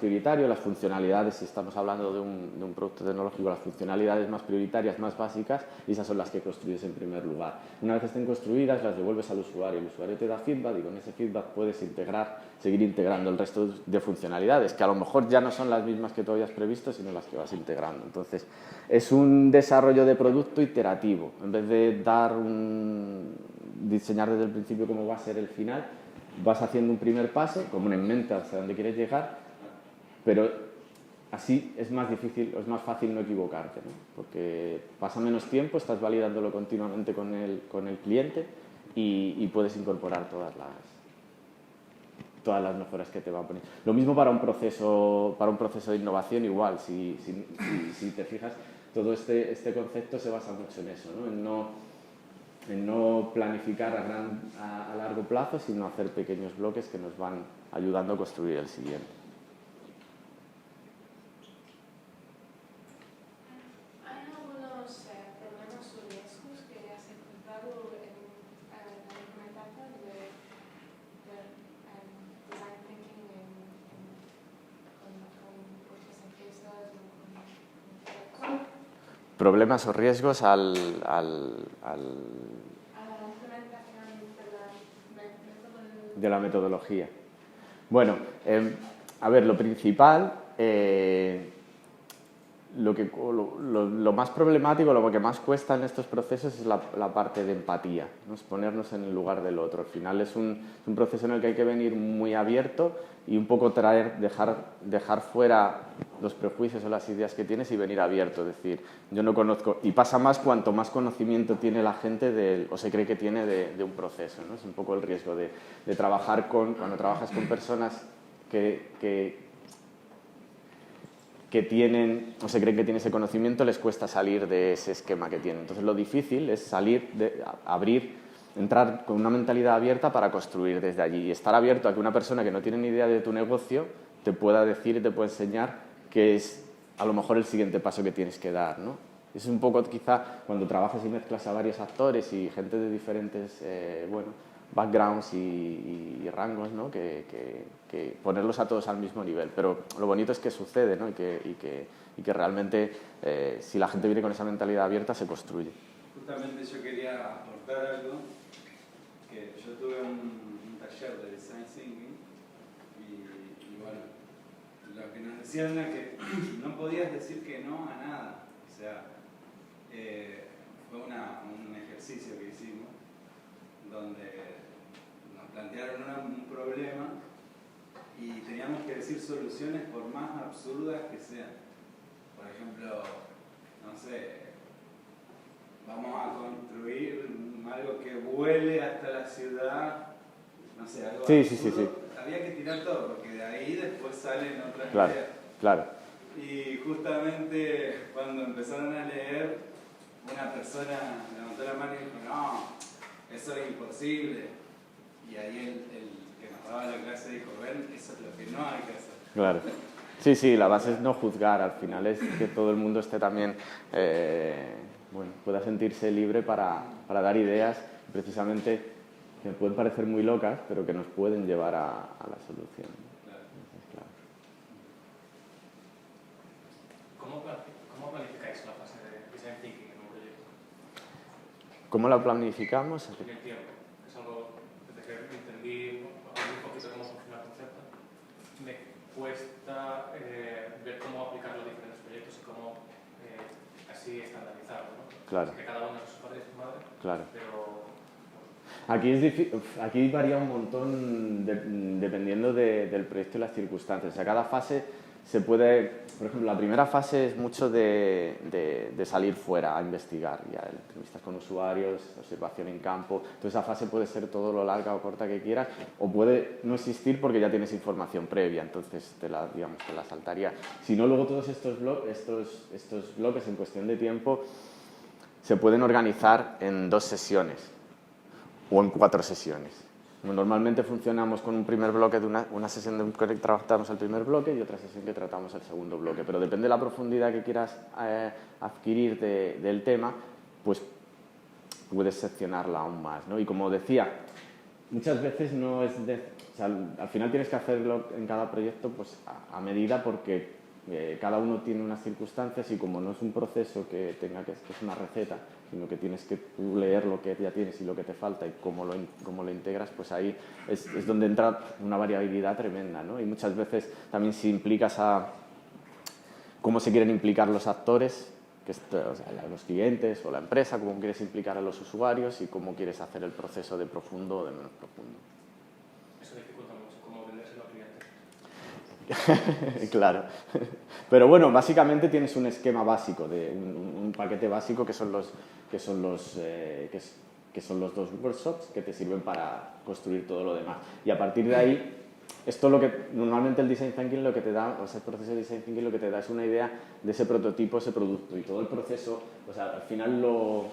prioritario, las funcionalidades, si estamos hablando de un producto tecnológico, las funcionalidades más prioritarias, más básicas, y esas son las que construyes en primer lugar. Una vez estén construidas, las devuelves al usuario. El usuario te da feedback y con ese feedback puedes seguir integrando el resto de funcionalidades, que a lo mejor ya no son las mismas que tú habías previsto, sino las que vas integrando. Entonces, es un desarrollo de producto iterativo. En vez de diseñar desde el principio cómo va a ser el final, vas haciendo un primer paso, como en mente hacia dónde quieres llegar, pero así es más difícil, es más fácil no equivocarte, ¿no? Porque pasa menos tiempo, estás validándolo continuamente con el cliente y puedes incorporar todas las mejoras que te van a poner. Lo mismo para un proceso de innovación igual, si te fijas, todo este concepto se basa mucho en eso, ¿no? En no planificar a largo plazo, sino hacer pequeños bloques que nos van ayudando a construir el siguiente. ¿Hay algunos problemas o riesgos que has encontrado en la implementación de design thinking con otras empresas o con Problemas o riesgos a la implementación de la metodología. Bueno, a ver, lo principal, lo más problemático, lo que más cuesta en estos procesos es la parte de empatía, ¿no? Es ponernos en el lugar del otro. Al final es un proceso en el que hay que venir muy abierto y un poco dejar fuera los prejuicios o las ideas que tienes y venir abierto. Es decir, yo no conozco, y pasa más cuanto más conocimiento tiene la gente o se cree que tiene de un proceso, ¿no? Es un poco el riesgo de trabajar cuando trabajas con personas que tienen o se creen que tienen ese conocimiento, les cuesta salir de ese esquema que tienen. Entonces lo difícil es entrar con una mentalidad abierta para construir desde allí y estar abierto a que una persona que no tiene ni idea de tu negocio te pueda decir y te pueda enseñar qué es a lo mejor el siguiente paso que tienes que dar, ¿no? Es un poco quizá cuando trabajas y mezclas a varios actores y gente de diferentes backgrounds y rangos, ¿no? que ponerlos a todos al mismo nivel. Pero lo bonito es que sucede, ¿no? y que realmente si la gente viene con esa mentalidad abierta se construye. Justamente yo quería aportar algo, que yo tuve un taller de Design Thinking y bueno, lo que menciona que no podías decir que no a nada. O sea, fue un ejercicio que hicimos donde nos plantearon un problema y teníamos que decir soluciones por más absurdas que sean. Por ejemplo, no sé, vamos a construir algo que vuele hasta la ciudad, no sé, algo Sí, absurdo. sí, sí, sí. Había que tirar todo, porque de ahí después salen otras Claro, ideas. claro. Y justamente cuando empezaron a leer, una persona levantó la mano y dijo, no, eso es imposible. Y ahí el que nos daba la clase dijo, ven, eso es lo que no hay que hacer. Claro. Sí, sí, la base es no juzgar, al final es que todo el mundo esté también, bueno, pueda sentirse libre para dar ideas, precisamente que pueden parecer muy locas, pero que nos pueden llevar a la solución. Claro. Claro. ¿Cómo planificáis la fase de design thinking en un proyecto? ¿Cómo la planificamos? En el tiempo. Es algo desde que entendí un poquito cómo funciona el concepto. Me cuesta ver cómo aplicarlo a diferentes proyectos y cómo así estandarizarlo, ¿no? Claro. Que cada uno es su padre y su madre. Claro. Pero Aquí varía un montón dependiendo del proyecto y las circunstancias. O sea, cada fase se puede... Por ejemplo, la primera fase es mucho de salir fuera a investigar. Ya entrevistas con usuarios, observación en campo. Entonces, esa fase puede ser todo lo larga o corta que quieras, o puede no existir porque ya tienes información previa. Entonces, te la saltaría. Si no, luego todos estos bloques en cuestión de tiempo se pueden organizar en 2 sesiones. O en 4 sesiones. Normalmente funcionamos con un primer bloque de una sesión que tratamos el primer bloque y otra sesión que tratamos el segundo bloque, pero depende de la profundidad que quieras adquirir del tema, pues puedes seccionarla aún más, ¿no? Y como decía, muchas veces no es o sea, al final tienes que hacerlo en cada proyecto pues a medida, porque cada uno tiene unas circunstancias y como no es un proceso que es una receta, sino que tienes que tú leer lo que ya tienes y lo que te falta y cómo lo integras, pues ahí es donde entra una variabilidad tremenda, ¿no? Y muchas veces también si implicas a cómo se quieren implicar los actores, o sea, los clientes o la empresa, cómo quieres implicar a los usuarios y cómo quieres hacer el proceso de profundo o de menos profundo. eso dificulta mucho, cómo vendérselo al cliente. Claro. Pero bueno, básicamente tienes un esquema básico, un paquete básico que son los 2 workshops que te sirven para construir todo lo demás. Y a partir de ahí, esto lo que normalmente el design thinking lo que te da, o ese proceso de design thinking lo que te da es una idea de ese prototipo, ese producto, y todo el proceso, o sea, al final lo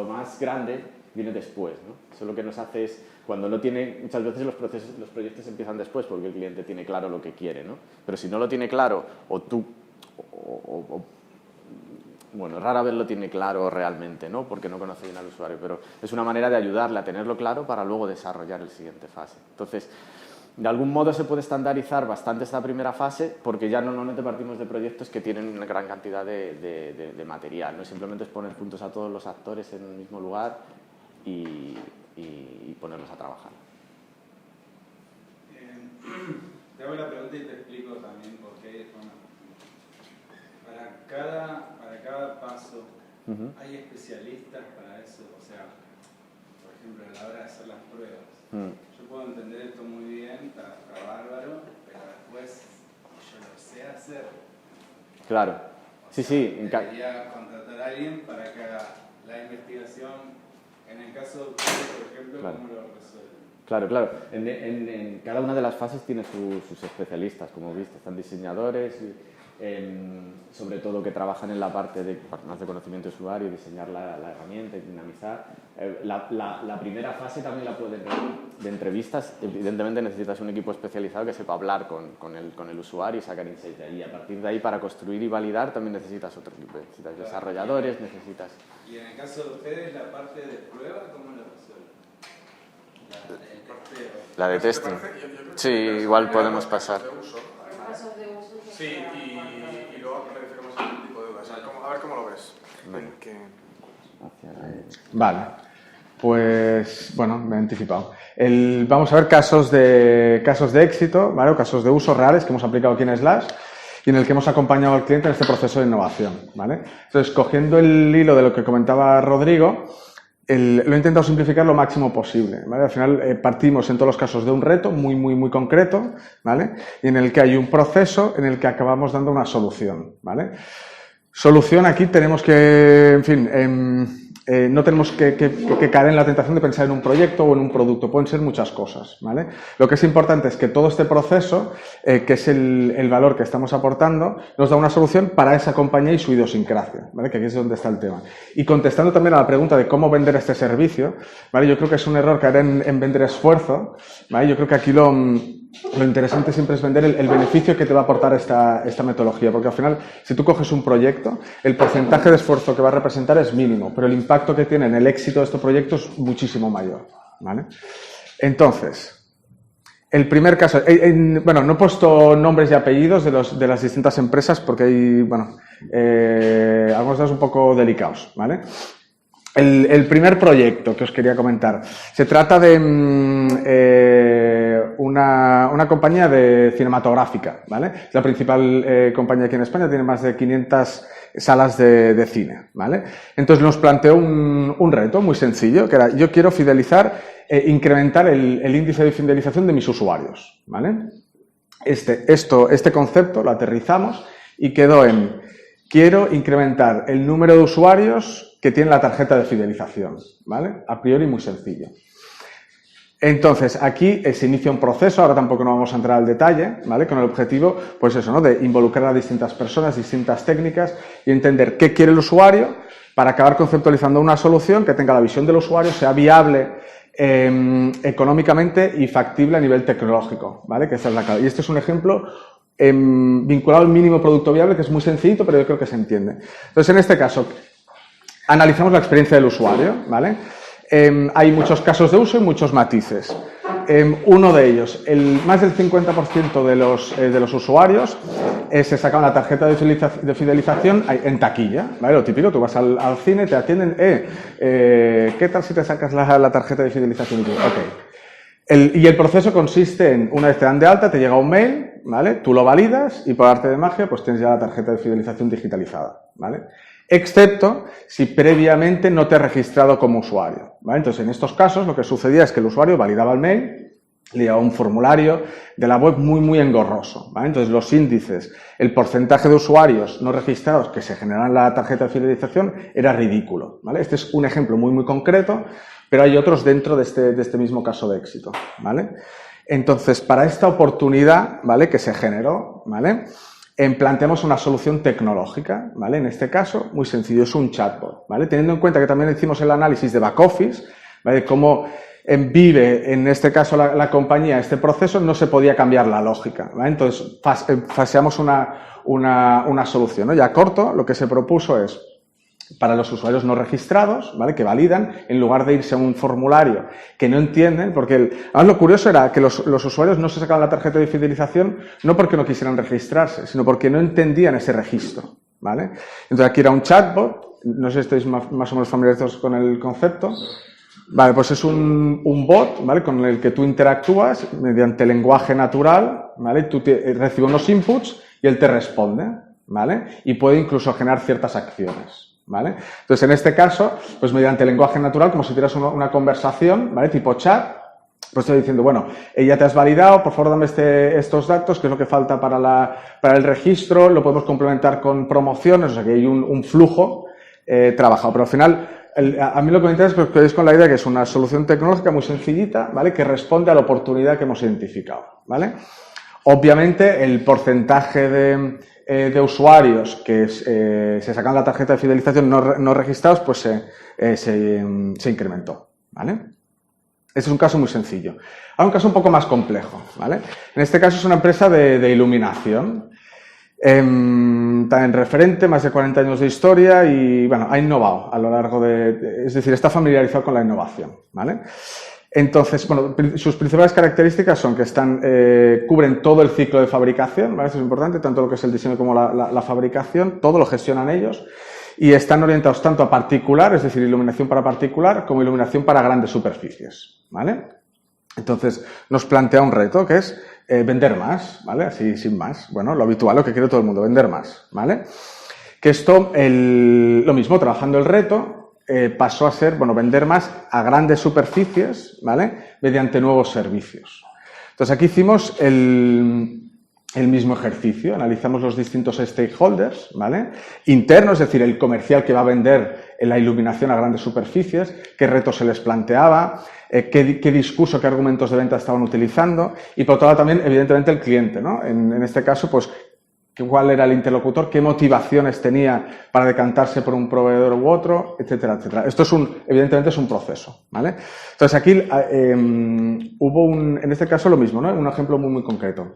más grande viene después, ¿no? Eso lo que nos hace es, cuando no tiene, muchas veces los proyectos empiezan después porque el cliente tiene claro lo que quiere, ¿no? Pero si no lo tiene claro, bueno, rara vez lo tiene claro realmente, ¿no? Porque no conoce bien al usuario, pero es una manera de ayudarle a tenerlo claro para luego desarrollar el siguiente fase. Entonces, de algún modo se puede estandarizar bastante esta primera fase porque ya normalmente partimos de proyectos que tienen una gran cantidad de material, ¿no? Simplemente es poner juntos a todos los actores en el mismo lugar y ponerlos a trabajar. Te hago la pregunta y te explico también por qué. Bueno, para cada paso hay especialistas para eso. O sea, por ejemplo, a la hora de hacer las pruebas. Yo puedo entender esto muy bien, está bárbaro, pero después yo lo sé hacer. Claro. Sí, sí. Debería contratar a alguien para que haga la investigación. En el caso de ustedes, por ejemplo, Claro. ¿cómo lo resuelven? Claro, claro. En cada una de las fases tiene sus especialistas, como viste. Están diseñadores, sobre todo que trabajan en la parte más de conocimiento de usuario, diseñar la herramienta y dinamizar. La primera fase también la pueden ver de entrevistas. Evidentemente necesitas un equipo especializado que sepa hablar con el usuario y sacar insights de ahí. A partir de ahí, para construir y validar, también necesitas otro equipo. Necesitas desarrolladores, necesitas... Y en el caso de ustedes, la parte de prueba, ¿cómo la resuelven? El testeo. La de testing. Sí, igual podemos pasar. Casos de uso. Sí, y luego clarificamos el tipo de dudas. A ver cómo lo ves. Vale, pues bueno, me he anticipado. Vamos a ver casos de éxito, ¿vale? O casos de uso reales que hemos aplicado aquí en Slash. y en el que hemos acompañado al cliente en este proceso de innovación, ¿vale? Entonces, cogiendo el hilo de lo que comentaba Rodrigo, lo he intentado simplificar lo máximo posible, ¿vale? Al final partimos en todos los casos de un reto muy concreto, ¿vale? Y en el que hay un proceso en el que acabamos dando una solución, ¿vale? Solución, aquí tenemos que, en fin, no tenemos que caer en la tentación de pensar en un proyecto o en un producto, pueden ser muchas cosas, ¿vale? Lo que es importante es que todo este proceso, que es el valor que estamos aportando, nos da una solución para esa compañía y su idiosincrasia, ¿vale? Que aquí es donde está el tema. Y contestando también a la pregunta de cómo vender este servicio, ¿vale? Yo creo que es un error caer en vender esfuerzo, ¿vale? Yo creo que aquí lo interesante siempre es vender el beneficio que te va a aportar esta metodología, porque al final, si tú coges un proyecto, el porcentaje de esfuerzo que va a representar es mínimo, pero el impacto que tiene en el éxito de este proyecto es muchísimo mayor, ¿vale? Entonces, el primer caso, bueno, no he puesto nombres y apellidos de las distintas empresas porque hay, bueno, algunos de ellos un poco delicados, ¿vale? El primer proyecto que os quería comentar, se trata de una compañía cinematográfica, ¿vale? Es la principal compañía aquí en España, tiene más de 500 salas de cine, ¿vale? Entonces nos planteó un reto muy sencillo, que era, yo quiero fidelizar, incrementar el índice de fidelización de mis usuarios, ¿vale? Este concepto lo aterrizamos y quedó en, quiero incrementar el número de usuarios que tienen la tarjeta de fidelización, ¿vale? A priori muy sencillo. Entonces, aquí se inicia un proceso, ahora tampoco no vamos a entrar al detalle, ¿vale? Con el objetivo, pues eso, ¿no? De involucrar a distintas personas, distintas técnicas y entender qué quiere el usuario para acabar conceptualizando una solución que tenga la visión del usuario, sea viable económicamente y factible a nivel tecnológico, ¿vale? Que esta es la clave. Y este es un ejemplo vinculado al mínimo producto viable, que es muy sencillito, pero yo creo que se entiende. Entonces, en este caso, analizamos la experiencia del usuario, ¿vale? Hay muchos casos de uso y muchos matices. Uno de ellos, más del 50% de los usuarios se sacan la tarjeta de fidelización en taquilla, ¿vale? Lo típico, tú vas al cine, te atienden, ¿qué tal si te sacas la tarjeta de fidelización? Y tú, ok. Y el proceso consiste en, una vez te dan de alta, te llega un mail, ¿vale? Tú lo validas y por arte de magia, pues tienes ya la tarjeta de fidelización digitalizada, ¿vale? Excepto si previamente no te has registrado como usuario, ¿vale? Entonces, en estos casos, lo que sucedía es que el usuario validaba el mail, le llevaba un formulario de la web muy engorroso, ¿vale? Entonces, los índices, el porcentaje de usuarios no registrados que se generan en la tarjeta de fidelización era ridículo, ¿vale? Este es un ejemplo muy concreto, pero hay otros dentro de este mismo caso de éxito, ¿vale? Entonces, para esta oportunidad, ¿vale? Que se generó, ¿vale? Planteamos una solución tecnológica, ¿vale? En este caso, muy sencillo, es un chatbot, ¿vale? Teniendo en cuenta que también hicimos el análisis de back office, ¿vale? Cómo vive, en este caso, la compañía este proceso, no se podía cambiar la lógica, ¿vale? Entonces, faseamos una solución, ¿no? Ya corto, lo que se propuso es, para los usuarios no registrados, ¿vale? Que validan, en lugar de irse a un formulario que no entienden, porque además lo curioso era que los usuarios no se sacaban la tarjeta de fidelización no porque no quisieran registrarse, sino porque no entendían ese registro, ¿vale? Entonces aquí era un chatbot, no sé si estáis más o menos familiarizados con el concepto. Vale, pues es un bot, ¿vale? Con el que tú interactúas mediante lenguaje natural, ¿vale? Tú recibes unos inputs y él te responde, ¿vale? Y puede incluso generar ciertas acciones, ¿vale? Entonces, en este caso, pues mediante lenguaje natural, como si tuvieras una conversación, ¿vale? Tipo chat, pues estoy diciendo, bueno, ya te has validado, por favor dame estos datos, que es lo que falta para el registro, lo podemos complementar con promociones, o sea que hay un flujo trabajado, pero al final, a mí lo que me interesa es que os con la idea que es una solución tecnológica muy sencillita, ¿vale? Que responde a la oportunidad que hemos identificado, ¿vale? Obviamente, el porcentaje de usuarios que se sacan la tarjeta de fidelización no registrados, pues se incrementó, ¿vale? Este es un caso muy sencillo. Ahora un caso un poco más complejo, ¿vale? En este caso es una empresa de iluminación, también referente, más de 40 años de historia y, bueno, ha innovado a lo largo es decir, está familiarizado con la innovación, ¿vale? Entonces, bueno, sus principales características son que cubren todo el ciclo de fabricación, ¿vale? Esto es importante, tanto lo que es el diseño como la fabricación, todo lo gestionan ellos y están orientados tanto a particular, es decir, iluminación para particular, como iluminación para grandes superficies, ¿vale? Entonces, nos plantea un reto que es vender más, ¿vale? Así, sin más. Bueno, lo habitual, lo que quiere todo el mundo, vender más, ¿vale? Que esto, lo mismo, trabajando el reto, pasó a ser, bueno, vender más a grandes superficies, ¿vale? Mediante nuevos servicios. Entonces, aquí hicimos el mismo ejercicio, analizamos los distintos stakeholders, ¿vale? Internos, es decir, el comercial que va a vender la iluminación a grandes superficies, qué retos se les planteaba, qué discurso, qué argumentos de venta estaban utilizando y por otro lado también, evidentemente, el cliente, ¿no? En este caso, pues, cuál era el interlocutor, qué motivaciones tenía para decantarse por un proveedor u otro, etcétera, etcétera. Esto evidentemente es un proceso, ¿vale? Entonces aquí hubo en este caso lo mismo, ¿no? Un ejemplo muy, muy concreto.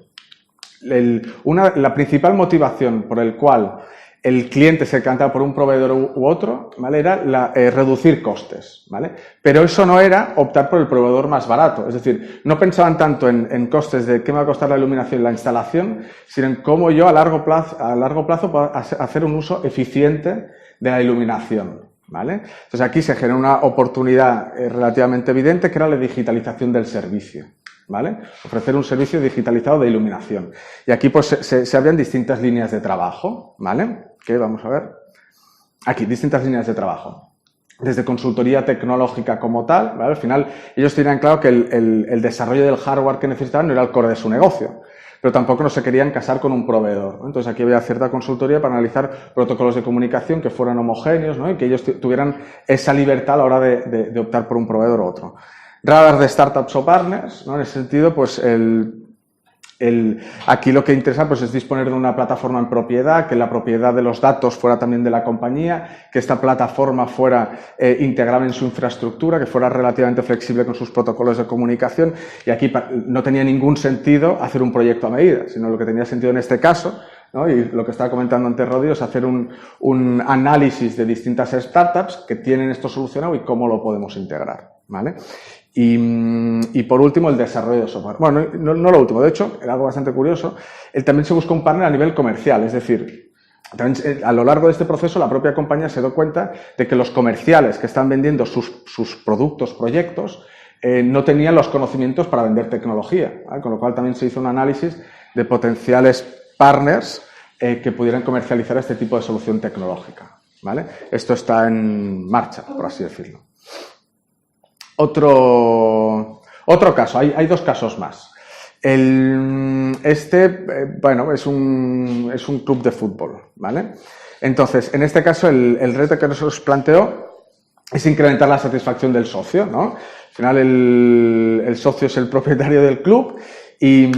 La principal motivación por el cual el cliente se decantaba por un proveedor u otro, ¿vale? Era reducir costes, ¿vale? Pero eso no era optar por el proveedor más barato. Es decir, no pensaban tanto en costes de qué me va a costar la iluminación y la instalación, sino en cómo yo a largo plazo puedo hacer un uso eficiente de la iluminación, ¿vale? Entonces aquí se genera una oportunidad relativamente evidente que era la digitalización del servicio, ¿vale? Ofrecer un servicio digitalizado de iluminación. Y aquí pues se abren distintas líneas de trabajo, ¿vale? Que vamos a ver. Aquí, distintas líneas de trabajo. Desde consultoría tecnológica como tal, ¿vale? Al final ellos tenían claro que el desarrollo del hardware que necesitaban no era el core de su negocio, pero tampoco no se querían casar con un proveedor, ¿no? Entonces aquí había cierta consultoría para analizar protocolos de comunicación que fueran homogéneos, ¿no? Y que ellos tuvieran esa libertad a la hora de optar por un proveedor u otro. Radar de startups o partners, ¿no? En ese sentido, pues aquí lo que interesa pues, es disponer de una plataforma en propiedad, que la propiedad de los datos fuera también de la compañía, que esta plataforma fuera integrada en su infraestructura, que fuera relativamente flexible con sus protocolos de comunicación. Y aquí no tenía ningún sentido hacer un proyecto a medida, sino lo que tenía sentido en este caso, ¿no? Y lo que estaba comentando antes Rodrigo, es hacer un análisis de distintas startups que tienen esto solucionado y cómo lo podemos integrar, ¿vale? Y por último, el desarrollo de software. Bueno, no lo último, de hecho, era algo bastante curioso, también se buscó un partner a nivel comercial, es decir, también, a lo largo de este proceso la propia compañía se dio cuenta de que los comerciales que están vendiendo sus productos, proyectos, no tenían los conocimientos para vender tecnología, ¿vale? Con lo cual también se hizo un análisis de potenciales partners que pudieran comercializar este tipo de solución tecnológica, ¿vale? Esto está en marcha, por así decirlo. Otro caso, hay dos casos más. Bueno, es un club de fútbol, ¿vale? Entonces, en este caso, el reto que nos planteó es incrementar la satisfacción del socio, ¿no? Al final, el socio es el propietario del club y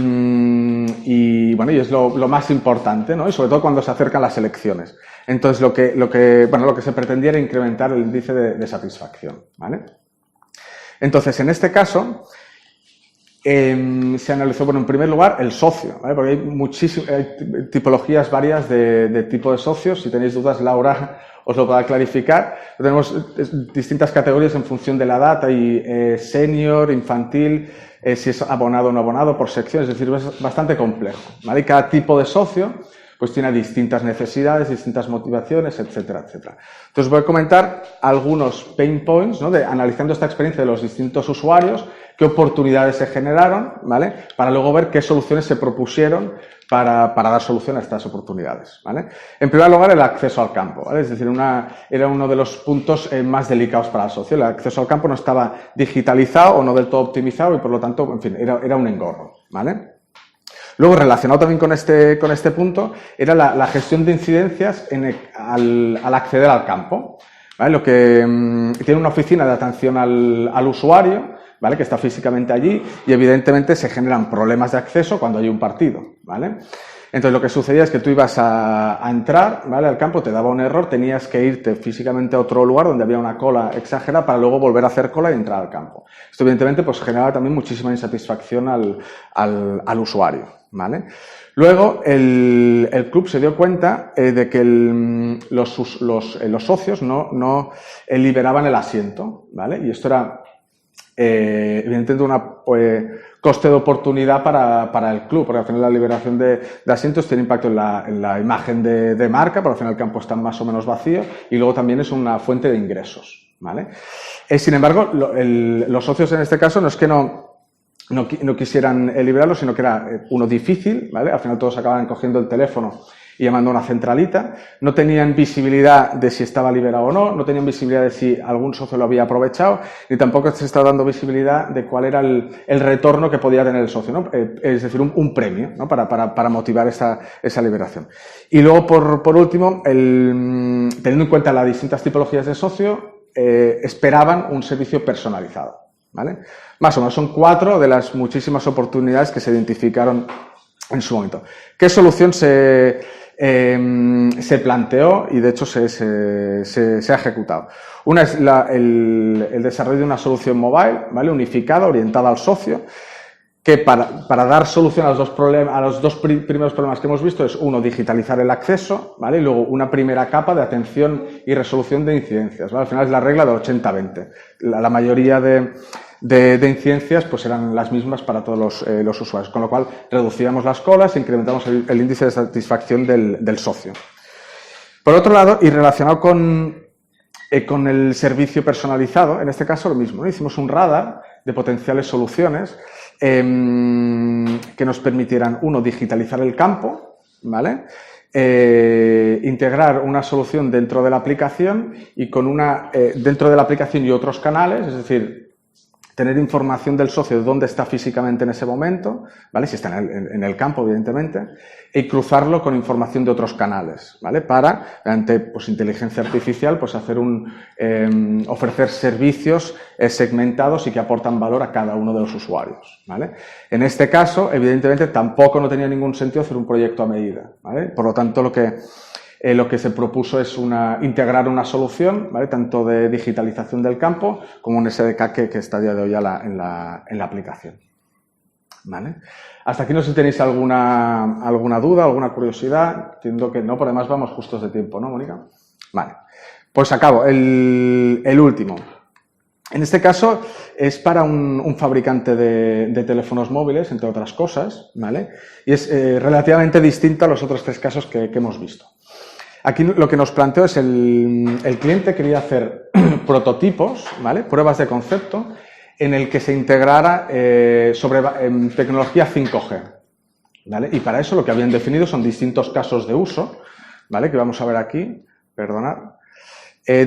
bueno, y es lo más importante, ¿no? Y sobre todo cuando se acercan las elecciones. Entonces, lo que se pretendía era incrementar el índice de satisfacción, ¿vale? Entonces, en este caso, se analizó, bueno, en primer lugar, el socio, ¿vale? Porque hay tipologías varias de tipo de socios. Si tenéis dudas, Laura os lo podrá clarificar. Tenemos distintas categorías en función de la edad. Hay senior, infantil, si es abonado o no abonado, por sección. Es decir, es bastante complejo, ¿vale? Y cada tipo de socio pues tiene distintas necesidades, distintas motivaciones, etcétera, etcétera. Entonces voy a comentar algunos pain points, ¿no? Analizando esta experiencia de los distintos usuarios, qué oportunidades se generaron, ¿vale? Para luego ver qué soluciones se propusieron para dar solución a estas oportunidades, ¿vale? En primer lugar, el acceso al campo, ¿vale? Es decir, era uno de los puntos más delicados para el socio. El acceso al campo no estaba digitalizado o no del todo optimizado y, por lo tanto, en fin, era un engorro, ¿vale? Luego, relacionado también con este punto, era la gestión de incidencias al acceder al campo, ¿vale? Lo que tiene una oficina de atención al usuario, ¿vale? Que está físicamente allí y, evidentemente, se generan problemas de acceso cuando hay un partido, ¿vale? Entonces, lo que sucedía es que tú ibas a entrar, ¿vale? Al campo, te daba un error, tenías que irte físicamente a otro lugar donde había una cola exagerada para luego volver a hacer cola y entrar al campo. Esto, evidentemente, pues generaba también muchísima insatisfacción al usuario, ¿vale? Luego, el club se dio cuenta de que los socios no liberaban el asiento, ¿vale? Y esto era, evidentemente, una coste de oportunidad para el club, porque al final la liberación de asientos tiene impacto en la imagen de marca, pero al final el campo está más o menos vacío y luego también es una fuente de ingresos, ¿vale? Sin embargo, los socios en este caso no es que no no quisieran liberarlo, sino que era uno difícil, ¿vale? Al final todos acababan cogiendo el teléfono y llamando a una centralita. No tenían visibilidad de si estaba liberado o no, no tenían visibilidad de si algún socio lo había aprovechado, ni tampoco se estaba dando visibilidad de cuál era el retorno que podía tener el socio, ¿no? Es decir, un premio, ¿no? para motivar esa liberación. Y luego, por último, teniendo en cuenta las distintas tipologías de socio, esperaban un servicio personalizado, ¿vale? Más o menos son 4 de las muchísimas oportunidades que se identificaron en su momento. ¿Qué solución se planteó y de hecho se ha ejecutado? Una es el desarrollo de una solución mobile, ¿vale? Unificada, orientada al socio, que para dar solución a los dos primeros problemas que hemos visto es, uno, digitalizar el acceso, ¿vale? Y luego una primera capa de atención y resolución de incidencias, ¿vale? Al final es la regla del 80-20. La mayoría de incidencias pues eran las mismas para todos los usuarios, con lo cual reducíamos las colas e incrementamos el índice de satisfacción del socio. Por otro lado, y relacionado con el servicio personalizado, en este caso lo mismo, ¿no? Hicimos un radar de potenciales soluciones que nos permitieran, uno, digitalizar el campo, ¿vale? Integrar una solución dentro de la aplicación y dentro de la aplicación y otros canales, es decir, tener información del socio de dónde está físicamente en ese momento, ¿vale? Si está en el campo, evidentemente, y cruzarlo con información de otros canales, ¿vale? Para, mediante pues, inteligencia artificial, pues ofrecer servicios segmentados y que aportan valor a cada uno de los usuarios, ¿vale? En este caso, evidentemente, tampoco no tenía ningún sentido hacer un proyecto a medida, ¿vale? Por lo tanto, lo que se propuso es integrar una solución, ¿vale? Tanto de digitalización del campo como un SDK que está a día de hoy ya en la aplicación, ¿vale? Hasta aquí no sé si tenéis alguna duda, alguna curiosidad. Entiendo que no, por demás vamos justos de tiempo, ¿no, Mónica? Vale, pues acabo. El último. En este caso es para un fabricante de teléfonos móviles, entre otras cosas, ¿vale? Y es relativamente distinto a los otros 3 casos que hemos visto. Aquí lo que nos planteó es el cliente quería hacer prototipos, ¿vale? Pruebas de concepto en el que se integrara sobre tecnología 5G, ¿vale? Y para eso lo que habían definido son distintos casos de uso, ¿vale? Que vamos a ver aquí, perdonad,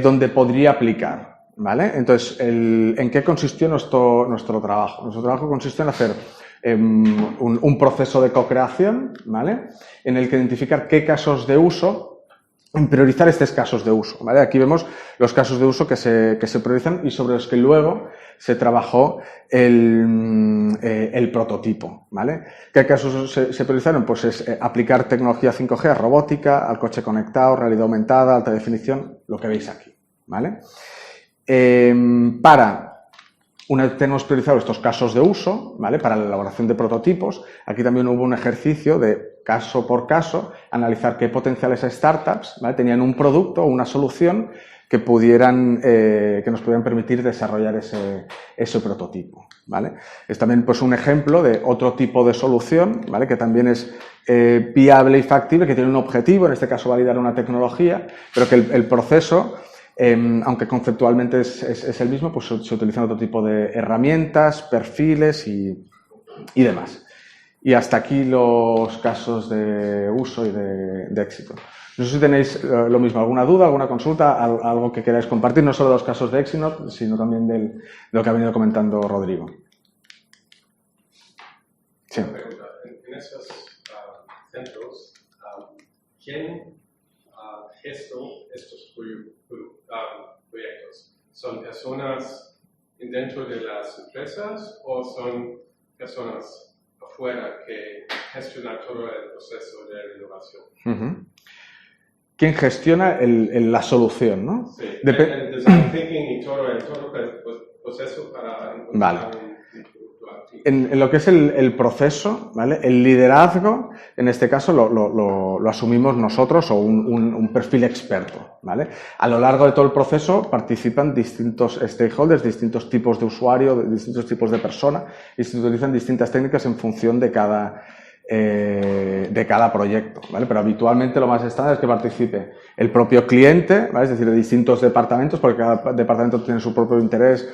donde podría aplicar, ¿vale? Entonces, ¿en qué consistió nuestro trabajo? Nuestro trabajo consistió en hacer un proceso de co-creación, ¿vale? En el que identificar qué casos de uso, en priorizar estos casos de uso, ¿vale? Aquí vemos los casos de uso que se priorizan y sobre los que luego se trabajó el prototipo, ¿vale? ¿Qué casos se priorizaron? Pues es aplicar tecnología 5G a robótica, al coche conectado, realidad aumentada, alta definición, lo que veis aquí, ¿vale? Una vez tenemos priorizados estos casos de uso, ¿vale? Para la elaboración de prototipos, aquí también hubo un ejercicio de caso por caso, analizar qué potenciales startups, ¿vale? Tenían un producto o una solución que nos pudieran permitir desarrollar ese prototipo, ¿vale? Es también pues, un ejemplo de otro tipo de solución, ¿vale? Que también es viable y factible, que tiene un objetivo, en este caso validar una tecnología, pero que el proceso, aunque conceptualmente es el mismo, pues se utilizan otro tipo de herramientas, perfiles y demás. Y hasta aquí los casos de uso y de éxito. No sé si tenéis lo mismo, alguna duda, alguna consulta, algo que queráis compartir, no solo de los casos de éxito, sino también de lo que ha venido comentando Rodrigo. Sí. Una pregunta. En esos centros, ¿quién gesta estos proyectos? ¿Son personas dentro de las empresas o son personas afuera que gestionan todo el proceso de innovación? Uh-huh. ¿Quién gestiona la solución, no? Sí, el design thinking y todo el proceso para encontrar vale. un producto activo. En lo que es el proceso, ¿vale? El liderazgo, en este caso, lo asumimos nosotros o un perfil experto, ¿vale? A lo largo de todo el proceso participan distintos stakeholders, distintos tipos de usuario, distintos tipos de personas y se utilizan distintas técnicas en función de cada de cada proyecto, ¿vale? Pero habitualmente lo más estándar es que participe el propio cliente, ¿vale? Es decir, de distintos departamentos, porque cada departamento tiene su propio interés,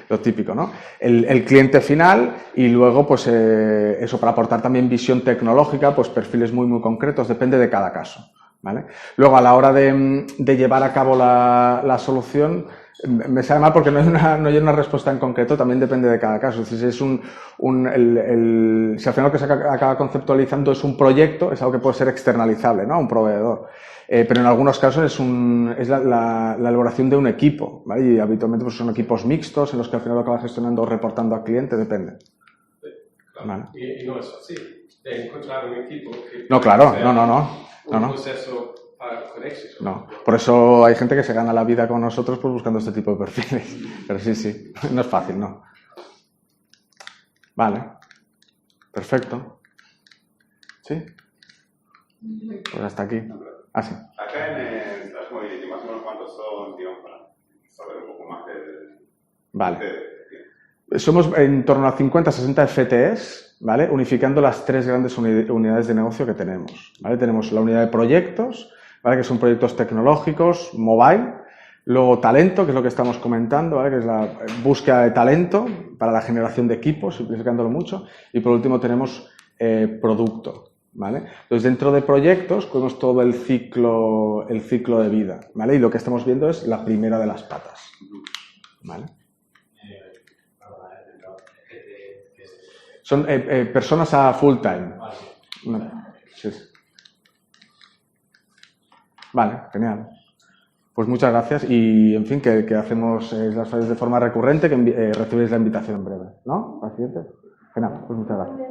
lo típico, ¿no? El cliente final y luego, pues, eso para aportar también visión tecnológica, pues perfiles muy concretos, depende de cada caso, ¿vale? Luego, a la hora de llevar a cabo la solución, me sabe mal porque no hay una respuesta en concreto, también depende de cada caso. Es decir, si al final lo que se acaba conceptualizando es un proyecto, es algo que puede ser externalizable, ¿no? A un proveedor. Pero en algunos casos es la elaboración de un equipo, ¿vale? Y habitualmente pues, son equipos mixtos en los que al final lo acaba gestionando o reportando al cliente, depende. Claro. ¿Vale? Y no es fácil de encontrar un equipo que No, claro, no. un proceso con éxito. No, por eso hay gente que se gana la vida con nosotros pues, buscando este tipo de perfiles. Pero sí, no es fácil, ¿no? Vale, perfecto. ¿Sí? Pues hasta aquí. Ah, sí. Acá en el Slash Mobility, más o menos cuántos son, digamos, para saber un poco más del... Vale. Somos en torno a 50-60 FTEs, ¿vale? Unificando las tres grandes unidades de negocio que tenemos, ¿vale? Tenemos la unidad de proyectos, ¿vale? Que son proyectos tecnológicos, mobile. Luego talento, que es lo que estamos comentando, ¿vale? Que es la búsqueda de talento para la generación de equipos, simplificándolo mucho. Y por último tenemos producto, ¿vale? Entonces dentro de proyectos tenemos todo el ciclo de vida, ¿vale? Y lo que estamos viendo es la primera de las patas, ¿vale? Son personas a full time. Sí. Vale, genial. Pues muchas gracias y, en fin, que hacemos las fases de forma recurrente, que recibiréis la invitación en breve, ¿no? ¿Al siguiente? Genial, pues muchas gracias.